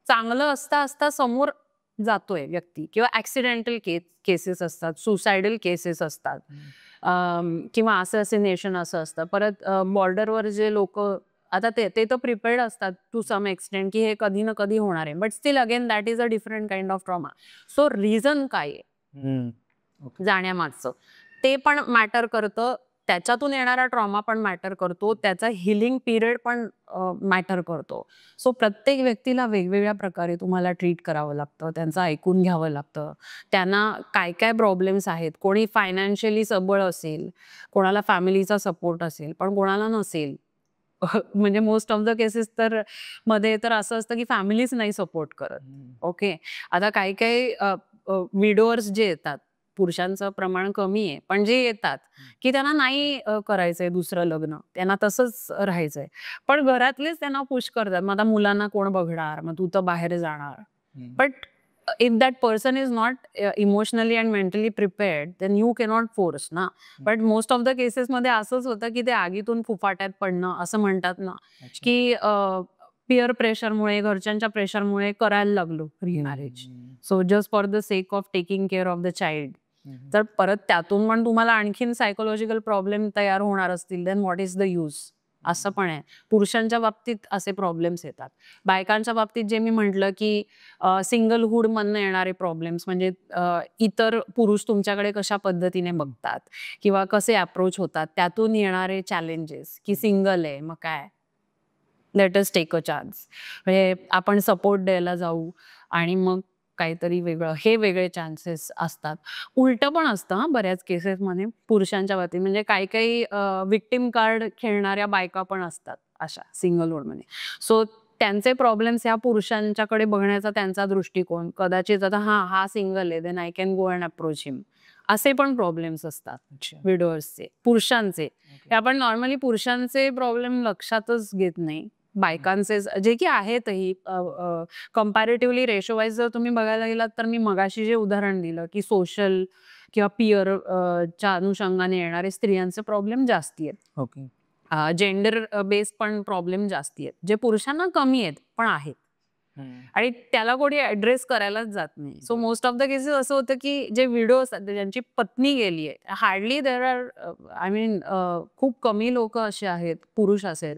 चांगलं असता असता समोर जातोय व्यक्ती किंवा ऍक्सिडेंटल केसेस असतात, सुसायडल केसेस असतात, किंवा असॅसिनेशन असं असतं. परत बॉर्डरवर जे लोक, आता ते तर प्रिपेअर्ड असतात टू सम एक्सटेंट की हे कधी ना कधी होणार आहे, but still again that is a different kind of trauma. So reason काय आहे जाण्यामागचं ते पण मॅटर करतं, त्याच्यातून येणारा ट्रॉमा पण मॅटर करतो, त्याचा हिलिंग पिरियड पण मॅटर करतो. सो प्रत्येक व्यक्तीला वेगवेगळ्या प्रकारे तुम्हाला ट्रीट करावं लागतं, त्यांचं ऐकून घ्यावं लागतं, त्यांना काय काय प्रॉब्लेम्स आहेत. कोणी फायनान्शियली सबळ असेल, कोणाला फॅमिलीचा सपोर्ट असेल, पण कोणाला नसेल. म्हणजे मोस्ट ऑफ द केसेस तर मध्ये तर असं असतं की फॅमिलीच नाही सपोर्ट करत. ओके. आता काही काही विडोअर्स जे येतात पुरुषांचं प्रमाण कमी आहे, पण जे येतात की त्यांना नाही करायचंय दुसरं लग्न, त्यांना तसंच राहायचंय, पण घरातलेच त्यांना पुश करतात. मग आता मुलांना कोण बघणार, मग तू तर बाहेर जाणार. But if that person is not emotionally and mentally prepared, then you cannot force ना. But most of the cases मध्ये असंच होतं की ते आगीतून फुफाट्यात पडणं असं म्हणतात ना, की पिअर प्रेशरमुळे, घरच्यांच्या प्रेशरमुळे करायला लागलो remarriage. So just for the sake of taking care of the child. तर परत त्यातून पण तुम्हाला आणखीन सायकोलॉजिकल प्रॉब्लेम तयार होणार असतील, then what is the use. असं पण आहे. पुरुषांच्या बाबतीत असे प्रॉब्लेम्स येतात. बायकांच्या बाबतीत जे मी म्हटलं की सिंगलहुड मधनं येणारे प्रॉब्लेम्स म्हणजे इतर पुरुष तुमच्याकडे कशा पद्धतीने बघतात किंवा कसे अप्रोच होतात, त्यातून येणारे चॅलेंजेस की सिंगल आहे मग काय, let us take a chance. म्हणजे आपण सपोर्ट द्यायला जाऊ आणि मग काहीतरी वेगळं, हे वेगळे चान्सेस असतात. उलट पण असतं हा बऱ्याच केसेसमध्ये पुरुषांच्या बाबतीत. म्हणजे काही काही विक्टिम कार्ड खेळणाऱ्या बायका पण असतात अशा सिंगलहुडमध्ये. सो त्यांचे प्रॉब्लेम्स या पुरुषांच्याकडे बघण्याचा त्यांचा दृष्टिकोन कदाचित आता हा सिंगल आहे, then I can go and approach him, असे पण प्रॉब्लेम्स असतात विडोअर्सचे, पुरुषांचे. हे आपण नॉर्मली पुरुषांचे प्रॉब्लेम लक्षातच घेत नाही. बायकांचे जे की आहेतही कम्पॅरेटिव्हली रेशो वाईज जर तुम्ही बघायला गेलात तर मी मगाशी जे उदाहरण दिलं की सोशल किंवा पिअर च्या अनुषंगाने येणारे स्त्रियांचे प्रॉब्लेम जास्ती आहेत. ओके. जेंडर बेस्ड पण प्रॉब्लेम जास्ती आहेत, जे पुरुषांना कमी आहेत पण आहेत आणि त्याला कोणी ऍड्रेस करायलाच जात नाही. So most of the cases असं होतं की जे विडो असतात ज्यांची पत्नी गेली आहे, hardly there are, I mean खूप कमी लोक असे आहेत, पुरुष असेल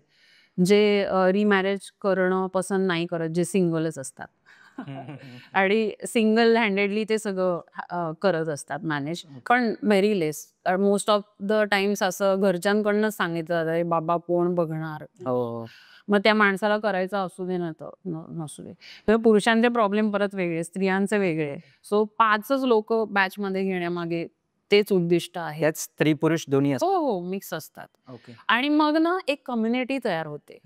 जे रिमॅरेज करणं पसंत नाही करत, जे सिंगलच असतात. आणि सिंगल हँडेडली ते सगळं करत असतात मॅनेज, पण very less. Most of the times असं घरच्यांकडनं सांगितलं जातं, बाबा कोण बघणार, मग त्या माणसाला करायचं असू दे ना नसू दे. तर पुरुषांचे प्रॉब्लेम परत वेगळे, स्त्रियांचे वेगळे. सो 5च लोक बॅच मध्ये घेण्यामागे तेच उद्दिष्ट आहे. स्त्री पुरुष दोन्ही हो हो, मिक्स असतात. ओके. आणि मग ना एक कम्युनिटी तयार होते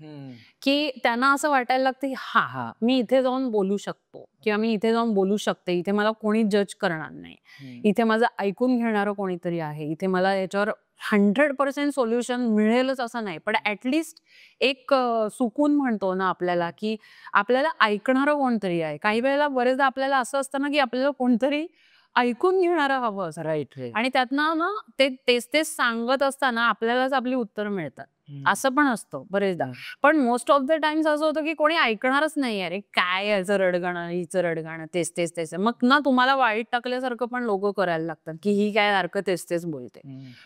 की त्यांना असं वाटायला लागतं हा मी इथे जाऊन बोलू शकतो किंवा मी इथे जाऊन बोलू शकते, इथे मला कोणी जज करणार नाही, इथे माझं ऐकून घेणारं कोणीतरी आहे, इथे मला याच्यावर 100% सोल्युशन मिळेलच असं नाही, पण ऍटलिस्ट एक सुकून म्हणतो ना आपल्याला की आपल्याला ऐकणारं कोणतरी आहे. काही वेळेला बरेचदा आपल्याला असं असतं ना की आपल्याला कोणतरी ऐकून घेणारं हवं असं, राईट. आणि त्यातनं ना ते तेच सांगत असताना आपल्यालाच आपली उत्तर मिळतात, असं पण असतं बरेचदा. पण मोस्ट ऑफ द टाइम्स असं होतं की कोणी ऐकणारच नाही. अरे काय याचं रडगाणं, हिचं रडगाणं, तेच. मग ना तुम्हाला वाईट टाकल्यासारखं पण लोक करायला लागतात की ही काय सारखं तेच बोलते.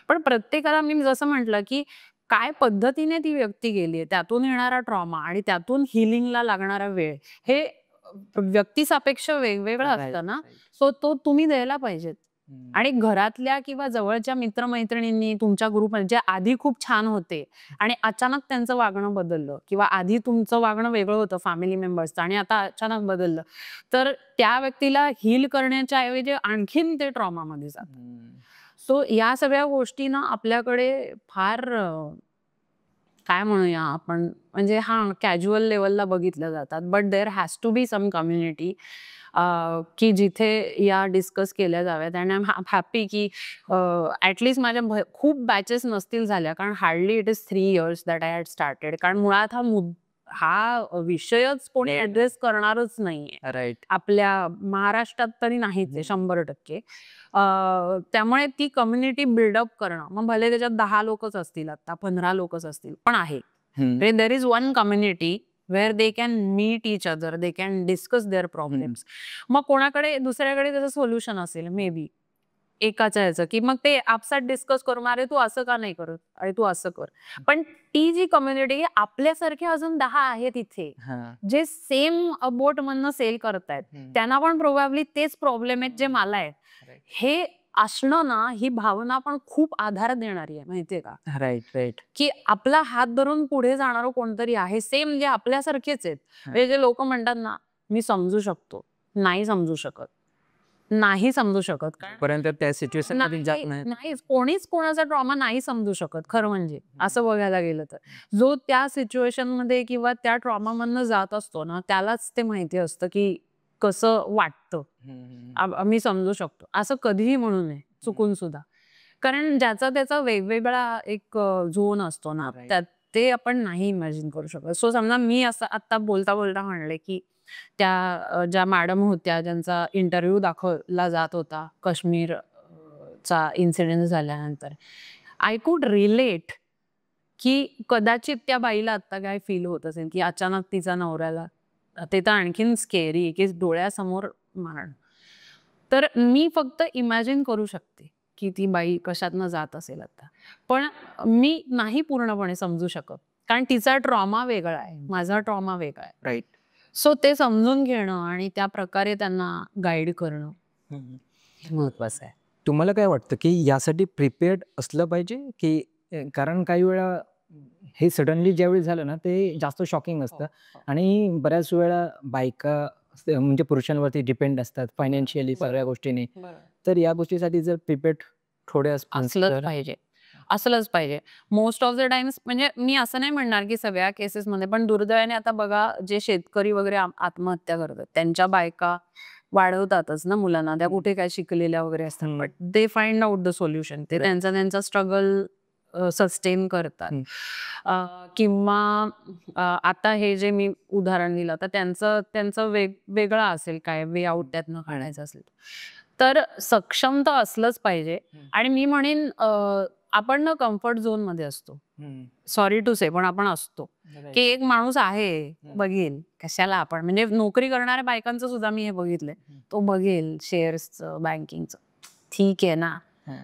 पण प्रत्येकाला मी जसं म्हटलं की काय पद्धतीने ती व्यक्ती गेली आहे, त्यातून येणारा ट्रॉमा आणि त्यातून हिलिंगला लागणारा वेळ हे व्यक्तिसापेक्ष वेगवेगळं असतं ना. सो तो तुम्ही द्यायला पाहिजेत. आणि घरातल्या किंवा जवळच्या मित्रमैत्रिणींनी तुमच्या ग्रुपमध्ये जे आधी खूप छान होते आणि अचानक त्यांचं वागणं बदललं किंवा आधी तुमचं वागणं वेगळं होतं फॅमिली मेंबर्सचं आणि आता अचानक बदललं, तर त्या व्यक्तीला हील करण्याच्या ऐवजी आणखीन ते ट्रॉमामध्ये जातात. सो या सगळ्या गोष्टी ना आपल्याकडे फार काय म्हणूया आपण, म्हणजे कॅज्युअल लेवलला बघितल्या जातात. But there has to be some community की जिथे या डिस्कस केल्या जाव्यात. अँड आय एम हॅपी की ॲटलिस्ट माझ्या खूप बॅचेस नसतील झाल्या, कारण hardly it is 3 years that I had started. कारण मुळात हा विषयच कोणी ऍड्रेस करणारच नाहीये. राईट. आपल्या महाराष्ट्रात तरी नाहीच आहे 100%. त्यामुळे ती कम्युनिटी बिल्डअप करणं, मग भले त्याच्यात 10 लोकच असतील, आता 15 लोकच असतील, पण आहे. There is one community where they can meet each other, they can discuss their problems. मग कोणाकडे दुसऱ्याकडे त्याचं सोल्युशन असेल मे बी एकाच्या याचं, की मग ते आपसात डिस्कस करून अरे तू असं का नाही करत, अरे तू असं कर. पण ती जी कम्युनिटी आपल्यासारखे अजून 10 आहेत इथे जे सेम बोट मधनं सेल करतायत, त्यांना पण प्रोबॅबली तेच प्रॉब्लेम आहेत जे मला आहेत. हे असणं ना, ही भावना पण खूप आधार देणारी आहे, माहितीये का. राईट. की आपला हात धरून पुढे जाणारं कोणतरी आहे सेम, जे आपल्यासारखेच आहेत. म्हणजे जे लोक म्हणतात ना मी समजू शकतो, नाही समजू शकत, नाही समजू शकत, पर्यंत त्या सिच्युएशन मध्ये जात नाही. कोणीच कोणाचा ट्रॉमा नाही समजू शकत खरं म्हणजे, असं बघायला गेलं तर. जो त्या सिच्युएशन मध्ये किंवा त्या ट्रॉमा मधनं जात असतो ना, त्यालाच ते माहिती असतं की कसं वाटतं आम्ही समजू शकतो. असं कधीही म्हणू नये चुकून सुद्धा, कारण ज्याचा त्याचा वेगवेगळा एक झोन असतो ना, त्यात ते आपण नाही इमॅजिन करू शकत. सो समजा मी असं आता बोलता बोलता म्हणले की त्या ज्या मॅडम होत्या ज्यांचा इंटरव्ह्यू दाखवला जात होता काश्मीर चा इन्सिडेंट झाल्यानंतर, आय कुड रिलेट की कदाचित त्या बाईला आता काय फील होत असेल की अचानक तिचा नवऱ्याला, ते तर आणखीन स्केरी की डोळ्यासमोर मारण. तर मी फक्त इमॅजिन करू शकते की ती बाई कशातनं जात असेल आता, पण मी नाही पूर्णपणे समजू शकत, कारण तिचा ट्रॉमा वेगळा आहे, माझा ट्रॉमा वेगळा आहे. राईट. सो ते समजून घेणं आणि त्या प्रकारे त्यांना गाईड करणं महत्वाचं आहे. तुम्हाला काय वाटतं की यासाठी प्रिपेअर्ड असलं पाहिजे की कारण काही वेळा हे सडनली ज्यावेळी झालं ना ते जास्त शॉकिंग असतं आणि बऱ्याच वेळा बायका म्हणजे पुरुषांवरती डिपेंड असतात फायनान्शियली सगळ्या गोष्टीने. तर या गोष्टीसाठी जर प्रिपेअर्ड थोडे असलंच पाहिजे मोस्ट ऑफ द टाइम्स. म्हणजे मी असं नाही म्हणणार की सगळ्या केसेसमध्ये, पण दुर्दैवाने आता बघा जे शेतकरी वगैरे आत्महत्या करतात त्यांच्या बायका वाढवतातच ना मुलांना, त्या कुठे काय शिकलेल्या वगैरे असतात, but they find out the solution. ते त्यांचा स्ट्रगल सस्टेन करतात. किंवा आता हे जे मी उदाहरण दिलं तर त्यांचं वेगळं असेल, काय वे आउट त्यातनं काढायचं असेल तर सक्षम तर असलंच पाहिजे. आणि मी म्हणेन आपण ना कम्फर्ट झोन मध्ये असतो, सॉरी टू से, पण आपण असतो की एक माणूस आहे बघेल कशाला आपण, म्हणजे नोकरी करणाऱ्या बायकांचं सुद्धा मी हे बघितलंय, तो बघेल शेअर्सचं बँकिंगचं, ठीक आहे ना.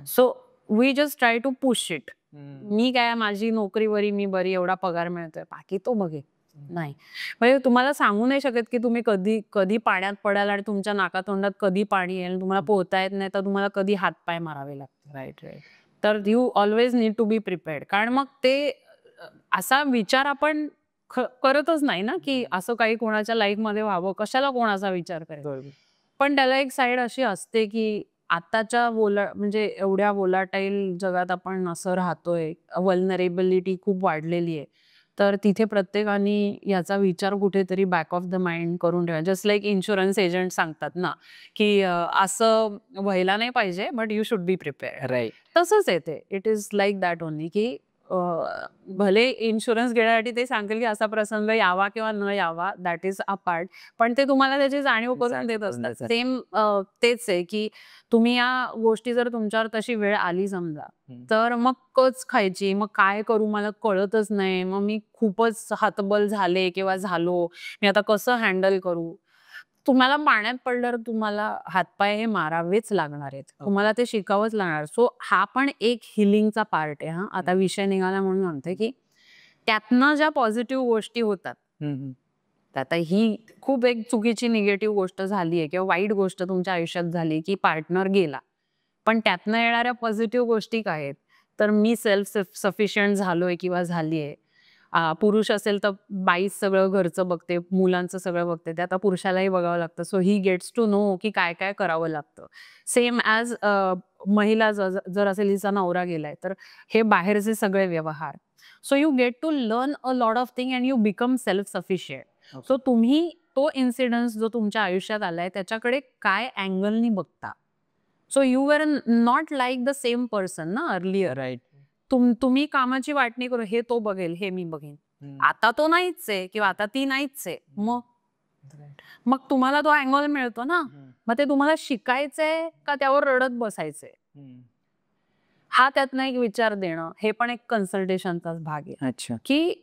So we just try to push it. मी काय माझी नोकरीवरी मी बरी, एवढा पगार मिळतोय, बाकी तो बघेल. नाही म्हणजे तुम्हाला सांगू नाही शकत की तुम्ही कधी पाण्यात पडाल आणि तुमच्या नाकातोंडात कधी पाणी येईल, तुम्हाला पोहता येत नाही तर तुम्हाला कधी हातपाय मारावे लागतील. राईट. तर you always need to be prepared. कारण मग ते असा विचार आपण करतच नाही ना की असं काही कोणाच्या लाईफ मध्ये व्हावं, कशाला कोणाचा विचार करेल. पण त्याला एक साईड अशी असते की आताच्या म्हणजे एवढ्या वोलाटाईल जगात आपण असं राहतोय, वल्नरेबिलिटी खूप वाढलेली आहे, तर तिथे प्रत्येकाने याचा विचार कुठेतरी बॅक ऑफ द माइंड करून ठेवा. जस्ट लाईक इन्शुरन्स एजंट सांगतात ना की असं व्हायला नाही पाहिजे, but you should be prepared. Right. तसंच येते, it is like that only की भले इन्शुरन्स घेण्यासाठी ते सांगेल की असा प्रसंग यावा किंवा न यावा, दॅट इज अ पार्ट, पण ते तुम्हाला त्याची जाणीव करून देत असतात. सेम तेच आहे की तुम्ही या गोष्टी जर तुमच्यावर तशी वेळ आली समजा, तर मग कच खायची, मग काय करू मला कळतच नाही, मग मी खूपच हतबल झाले किंवा झालो, मी आता कसं हँडल करू. तुम्हाला पाण्यात पडल्यावर तुम्हाला हातपाय हे मारावेच लागणार आहेत, तुम्हाला ते शिकावंच लागणार. सो हा पण एक हिलिंगचा पार्ट आहे. आता विषय निघाला म्हणून म्हणते की त्यातनं ज्या पॉझिटिव्ह गोष्टी होतात, आता ही खूप एक चुकीची निगेटिव्ह गोष्ट झाली आहे किंवा वाईट गोष्ट तुमच्या आयुष्यात झाली की पार्टनर गेला, पण त्यातनं येणाऱ्या पॉझिटिव्ह गोष्टी काय आहेत, तर मी सेल्फ सफिशियंट झालोय किंवा झालीये. पुरुष असेल तर बाई सगळं घरचं बघते, मुलांचं सगळं बघते, ते आता पुरुषालाही बघावं लागतं. So he gets to know की काय काय करावं लागतं. सेम ॲज महिला जर असेल, हिचा नवरा गेलाय, तर हे बाहेरचे सगळे व्यवहार. So you get to learn a lot of thing and you become self sufficient. So तुम्ही तो इन्सिडन्स जो तुमच्या आयुष्यात आलाय त्याच्याकडे काय अँगलनी बघता. So you were not like the same person ना अर्लियर. राईट. तुम्ही कामाची वाटणी करू, हे तो बघेल, हे मी बघेन, आता तो नाहीच आहे किंवा आता ती नाहीच आहे, मग तुम्हाला तो अँगल मिळतो ना. मग ते तुम्हाला शिकायचंय का त्यावर रडत बसायचंय, हा त्यातनं एक विचार देणं, हे पण एक कन्सल्टेशनचाच भाग आहे. अच्छा. की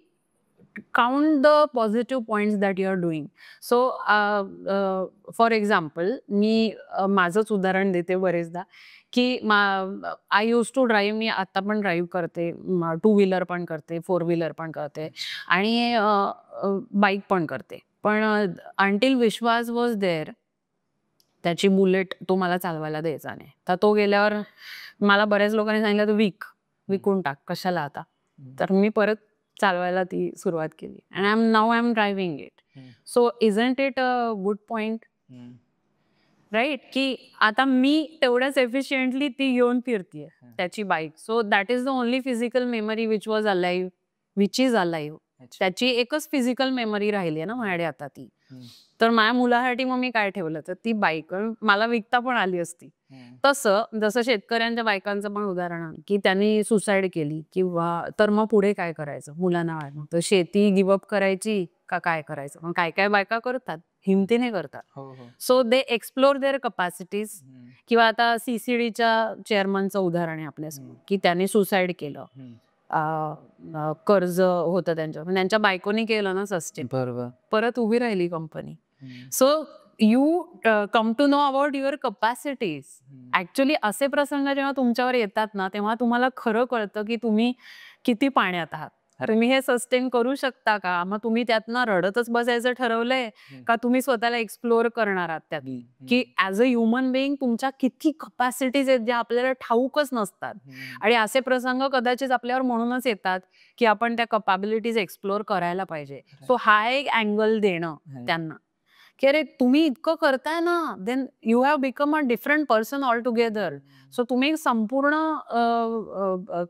count the positive points that you are doing. So for example मी माझंच उदाहरण देते बरेचदा की आय यूज टू ड्राईव्ह. मी आता पण ड्राईव्ह करते, 2 व्हीलर पण करते, 4 व्हीलर पण करते आणि बाईक पण करते. पण अंटिल विश्वास वॉज देअर, त्याची बुलेट तो मला चालवायला द्यायचा नाही. तर तो गेल्यावर मला बऱ्याच लोकांनी सांगितलं तू विकून टाक, कशाला आता. तर मी परत चालवायला ती सुरुवात केली and I am driving it. So isn't it a good point, right? की आता मी तेवढ्याच एफिशियंटली ती घेऊन फिरतीये त्याची bike. So that is the only physical memory which was alive, which is alive. त्याची एकच फिजिकल मेमरी राहिली आहे ना माझ्याकडे आता ती. तर माझ्या मुलासाठी मग मी काय ठेवलं, तर ती बाईक मला विकता पण आली असती. तसं जसं शेतकऱ्यांच्या बायकांचं पण उदाहरण आहे, की त्यांनी सुसाईड केली किंवा तर मग पुढे काय करायचं मुलांना वाढणं, तर शेती गिव्हअप करायची का काय करायचं. मग काय काय बायका करतात, हिमतीने करतात. So they explore their capacities. किंवा आता CCDच्या चेअरमनचं उदाहरण आहे आपल्यासमोर, की त्यांनी सुसाईड केलं. कर्ज होतं त्यांच्यावर, त्यांच्या बायकोनी केलं ना सस्टेन, बरोबर. परत उभी राहिली company. So you come to know about your capacities. Actually असे प्रसंग जेव्हा तुमच्यावर येतात ना, तेव्हा तुम्हाला खरं कळतं की तुम्ही किती पाण्यात आहात. तुम्ही हे सस्टेन करू शकता का? मग तुम्ही त्यातनं रडतच बसायचं ठरवलंय का तुम्ही स्वतःला एक्सप्लोर करणार आहात त्यात, की ऍज अ ह्युमन बिईंग तुमच्या किती कपॅसिटीज आहेत ज्या आपल्याला ठाऊकच नसतात. आणि असे प्रसंग कदाचित आपल्यावर म्हणूनच येतात की आपण त्या कपॅबिलिटीज एक्सप्लोर करायला पाहिजे. सो हा एक अँगल देणं त्यांना, की अरे तुम्ही इतकं करताय ना, then you have become a different person all together. So तुम्ही संपूर्ण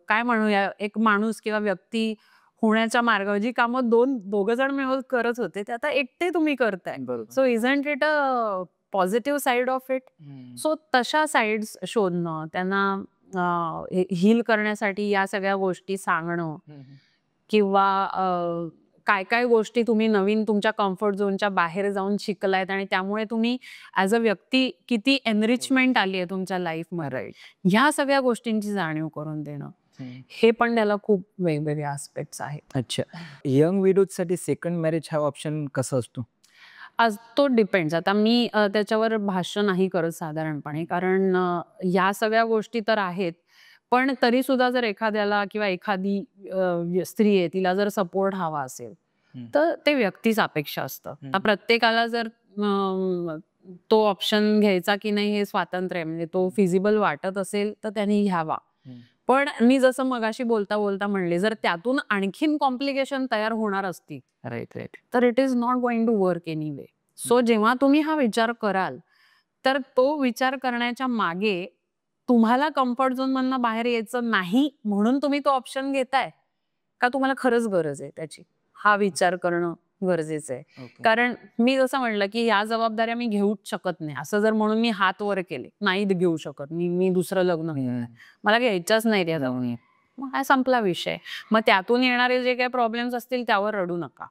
काय म्हणूया एक माणूस किंवा व्यक्ती होण्याच्या मार्गावर जी कामं दोघं जण मिळून करत होते ते आता एकटे तुम्ही करताय. So isn't it a positive side of it. So तशा साइड्स शोधणं, त्यांना हील करण्यासाठी या सगळ्या गोष्टी सांगणं, किंवा काय काय गोष्टी तुम्ही नवीन तुमच्या कम्फर्ट झोनच्या बाहेर जाऊन शिकलायत आणि त्यामुळे तुम्ही ॲज अ व्यक्ती किती एनरिचमेंट आली आहे तुमच्या लाईफमध्ये, ह्या सगळ्या गोष्टींची जाणीव करून देणं, हे पण त्याला खूप वेगवेगळे आस्पेक्ट्स आहेत. अच्छा. यंग विडोजसाठी सेकंड मॅरेज हा ऑप्शन कसा असतो? आज तो डिपेंड्स. आता मी त्याच्यावर भाष्य नाही करत साधारणपणे, कारण या सगळ्या गोष्टी तर आहेत. पण तरी सुद्धा जर एखाद्याला किंवा एखादी स्त्री आहे तिला जर सपोर्ट हवा असेल, तर ते व्यक्तिसापेक्ष असतं. आता प्रत्येकाला जर तो ऑप्शन घ्यायचा की नाही हे स्वातंत्र्य आहे, म्हणजे तो फिजिबल वाटत असेल तर त्यांनी घ्यावा. पण मी जसं मगाशी बोलता बोलता म्हणले, जर त्यातून आणखीन कॉम्प्लिकेशन तयार होणार असतील, राईट. तर it is not going to work anyway. So जेव्हा तुम्ही हा विचार कराल, तर तो विचार करण्याच्या मागे तुम्हाला कम्फर्ट झोन मधनं बाहेर यायचं नाही म्हणून तुम्ही तो ऑप्शन घेताय, का तुम्हाला खरंच गरज आहे त्याची, हा विचार करणं गरजेचं आहे. कारण मी जसं म्हणलं की ह्या जबाबदाऱ्या मी घेऊच शकत नाही, असं जर म्हणून मी हात वर केले, नाही घेऊ शकत मी दुसरं लग्न, मला घ्यायच्याच नाही त्या जाऊन, मग हा संपला विषय. मग त्यातून येणारे जे काही प्रॉब्लेम्स असतील त्यावर रडू नका,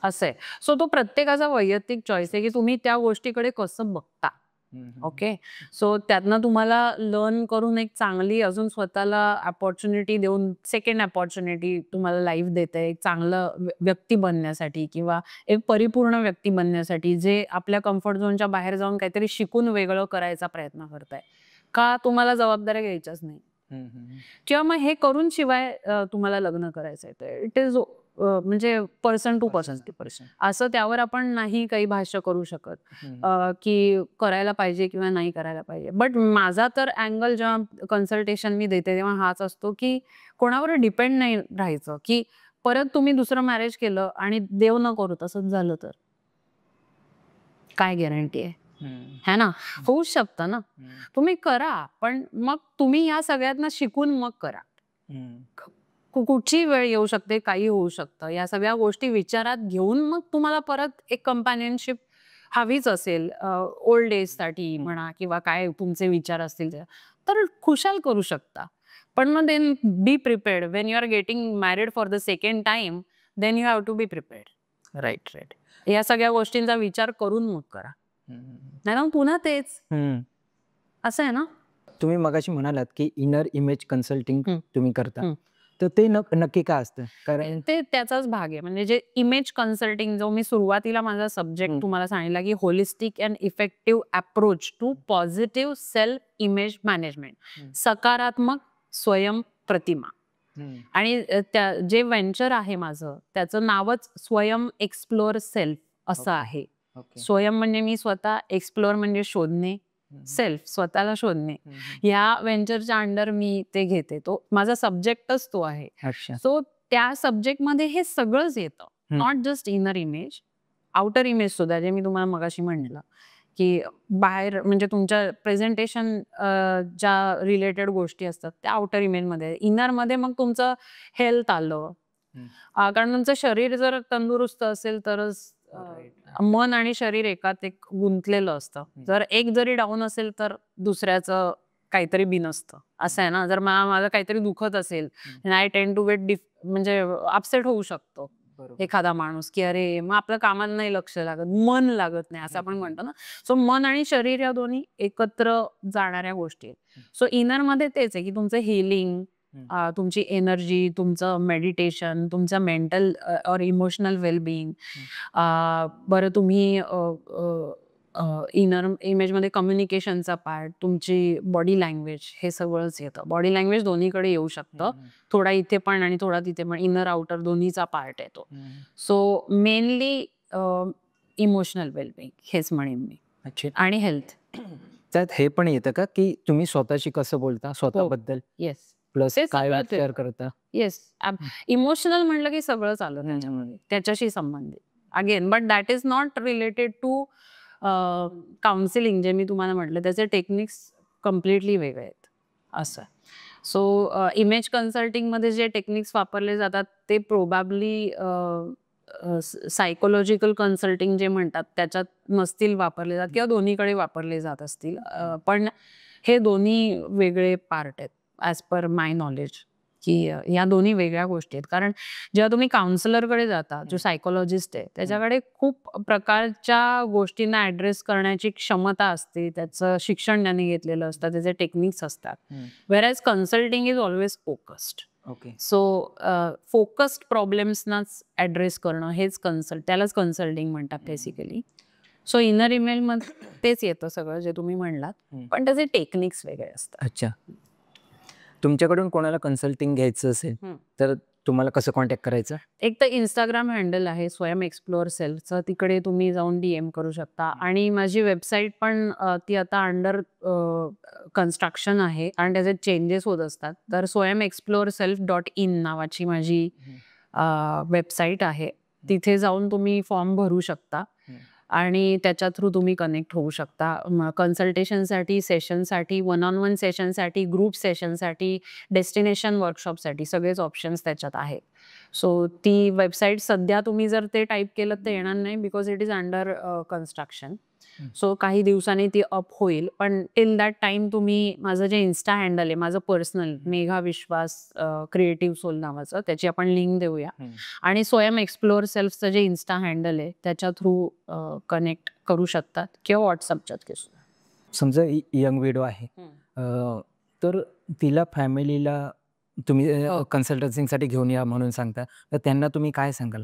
असं आहे. सो तो प्रत्येकाचा वैयक्तिक चॉईस आहे की तुम्ही त्या गोष्टीकडे कसं बघता. ओके. सो त्यातनं तुम्हाला लर्न करून एक चांगली अजून स्वतःला अपॉर्च्युनिटी देऊन, सेकंड अपॉर्च्युनिटी तुम्हाला लाईफ देते एक चांगलं व्यक्ती बनण्यासाठी किंवा एक परिपूर्ण व्यक्ती बनण्यासाठी, जे आपल्या कम्फर्ट झोनच्या बाहेर जाऊन काहीतरी शिकून वेगळं करायचा प्रयत्न करताय, का तुम्हाला जबाबदाऱ्या घ्यायच्याच नाही, किंवा मग हे करून शिवाय तुम्हाला लग्न करायचंय. तर इट इज म्हणजे पर्सन टू पर्सन असं, त्यावर आपण नाही काही भाष्य करू शकत की करायला पाहिजे किंवा नाही करायला पाहिजे. बट माझा तर अँगल जेव्हा कन्सल्टेशन मी देते तेव्हा हाच असतो की कोणावर डिपेंड नाही राहायचं, की परत तुम्ही दुसरं मॅरेज केलं आणि देव न करू तसंच झालं तर काय गॅरंटी आहे, है ना. होऊच शकतं ना. तुम्ही करा, पण मग तुम्ही या सगळ्यातनं शिकून मग करा. कुठची वेळ येऊ शकते, काही होऊ शकतं, या सगळ्या गोष्टी विचारात घेऊन मग तुम्हाला परत एक कंपॅनियनशिप हवीच असेल ओल्ड एज साठी म्हणा, किंवा काय तुमचे विचार असतील तर खुशाल करू शकता. पण मग then be prepared. When you are getting married for the second time, then you have to be prepared. Right. या सगळ्या गोष्टींचा विचार करून मग करा, नाही मग पुन्हा तेच असं आहे ना. तुम्ही मगाशी म्हणालात की इनर इमेज कन्सल्टिंग तुम्ही करता, तर ते नक्की काय असतं? कारण ते त्याचाच भाग आहे. म्हणजे जे इमेज कन्सल्टिंग, जो मी सुरुवातीला माझा सब्जेक्ट तुम्हाला सांगितला की holistic and effective approach to positive self image management, सकारात्मक स्वयं प्रतिमा. आणि जे व्हेंचर आहे माझं, त्याचं नावच स्वयं एक्सप्लोर सेल्फ असं आहे. स्वयं म्हणजे मी स्वतः, एक्सप्लोर म्हणजे शोधणे, सेल्फ स्वतःला शोधणे. या व्हेंचरच्या अंडर मी ते घेते, तो माझा सब्जेक्टच तो आहे. सो त्या सब्जेक्ट मध्ये हे सगळंच येतं, not just inner image, outer image सुद्धा, जे मी तुम्हाला मगाशी म्हणलं की बाहेर म्हणजे तुमच्या प्रेझेंटेशन ज्या रिलेटेड गोष्टी असतात त्या आउटर इमेज मध्ये. इनर मध्ये मग तुमचं हेल्थ आलं, कारण तुमचं शरीर जर तंदुरुस्त असेल तरच मन आणि शरीर एकात एक गुंतलेलं असतं. जर एक जरी डाऊन असेल तर दुसऱ्याचं काहीतरी बिनसतं. असं आहे ना, जर माझं काहीतरी दुखत असेल आय टेंड टू गेट म्हणजे अपसेट होऊ शकतो एखादा माणूस, की अरे मग आपलं कामाला नाही लक्ष लागत, मन लागत नाही असं आपण म्हणतो ना. सो मन आणि शरीर या दोन्ही एकत्र जाणाऱ्या गोष्टी आहेत. सो इनर मध्ये तेच आहे की तुमचं हिलिंग, तुमची एनर्जी, तुमचं मेडिटेशन, तुमचं मेंटल और इमोशनल वेलबिंग. बरं तुम्ही इनर इमेजमध्ये कम्युनिकेशनचा पार्ट, तुमची बॉडी लँग्वेज, हे सगळंच येतं. बॉडी लँग्वेज दोन्हीकडे येऊ शकतं, थोडा इथे पण आणि थोडा तिथे पण, इनर आउटर दोन्हीचा पार्ट येतो. सो मेनली इमोशनल वेलबिंग हेच म्हणेन मी, आणि हेल्थ. त्यात हे पण येतं का की तुम्ही स्वतःशी कसं बोलता स्वतःबद्दल? येस, प्लस काय शेअर करता? येस. इमोशनल म्हणलं की सगळंच आलं त्याच्यामध्ये, त्याच्याशी संबंधित. Again but that is not related to counselling. जे मी तुम्हाला म्हटलं त्याचे टेक्निक्स कम्प्लिटली वेगळे आहेत असं. सो इमेज कन्सल्टिंगमध्ये जे टेक्निक्स वापरले जातात ते प्रोबॅबली सायकोलॉजिकल कन्सल्टिंग जे म्हणतात त्याच्यात नसतील वापरले जात, किंवा दोन्हीकडे वापरले जात असतील. पण हे दोन्ही वेगळे पार्ट आहेत ॲज पर माय नॉलेज, की या दोन्ही वेगळ्या गोष्टी आहेत. कारण जेव्हा तुम्ही काउन्सिलरकडे जाता, जो सायकोलॉजिस्ट आहे त्याच्याकडे खूप प्रकारच्या गोष्टींना ॲड्रेस करण्याची क्षमता असते, त्याचं शिक्षण त्याने घेतलेलं असतं, त्याचे टेक्निक्स असतात. Whereas consulting is always focused. So focused प्रॉब्लेम्सनाच ॲड्रेस करणं हेच त्यालाच कन्सल्टिंग म्हणतात बेसिकली. सो इनर इमेज मध्ये तेच येतं सगळं जे तुम्ही म्हणलात, पण त्याचे टेक्निक्स वेगळे असतात. अच्छा. तुमच्याकडून कोणाला कन्सल्टिंग घ्यायचं असेल तर तुम्हाला कसं कॉन्टॅक्ट करायचं? एक तर इंस्टाग्राम हँडल आहे स्वयं एक्सप्लोअर सेल्फचं, तिकडे तुम्ही जाऊन DM करू शकता. आणि माझी वेबसाईट पण ती आता अंडर कन्स्ट्रक्शन आहे आणि त्याचे चेंजेस होत असतात. तर swayamexploreself.in नावाची माझी वेबसाईट आहे. तिथे जाऊन तुम्ही फॉर्म भरू शकता आणि त्याच्या थ्रू तुम्ही कनेक्ट होऊ शकता. कन्सल्टेशनसाठी, सेशनसाठी, वन-ऑन-वन सेशनसाठी, ग्रुप सेशनसाठी, डेस्टिनेशन वर्कशॉपसाठी सगळेच ऑप्शन्स त्याच्यात आहेत. सो ती वेबसाईट सध्या तुम्ही जर ते टाईप केलं तर येणार नाही, because it is under construction. So काही दिवसांनी ती अप होईल. पण टिल दॅट टाइम तुम्ही माझं जे इन्स्टा हँडल आहे, माझं पर्सनल मेघा विश्वास क्रिएटिव्ह सोल नावाचं, त्याची आपण लिंक देऊया. आणि स्वयं एक्सप्लोअर सेल्फचं जे इन्स्टा हँडल आहे त्याच्या थ्रू कनेक्ट करू शकतात, किंवा व्हॉट्सअपच्यात केस. समजा यंग विडो आहे, तर तिला फॅमिलीला तुम्ही कन्सल्टन्सीसाठी घेऊन या म्हणून सांगता, तर त्यांना तुम्ही काय सांगाल?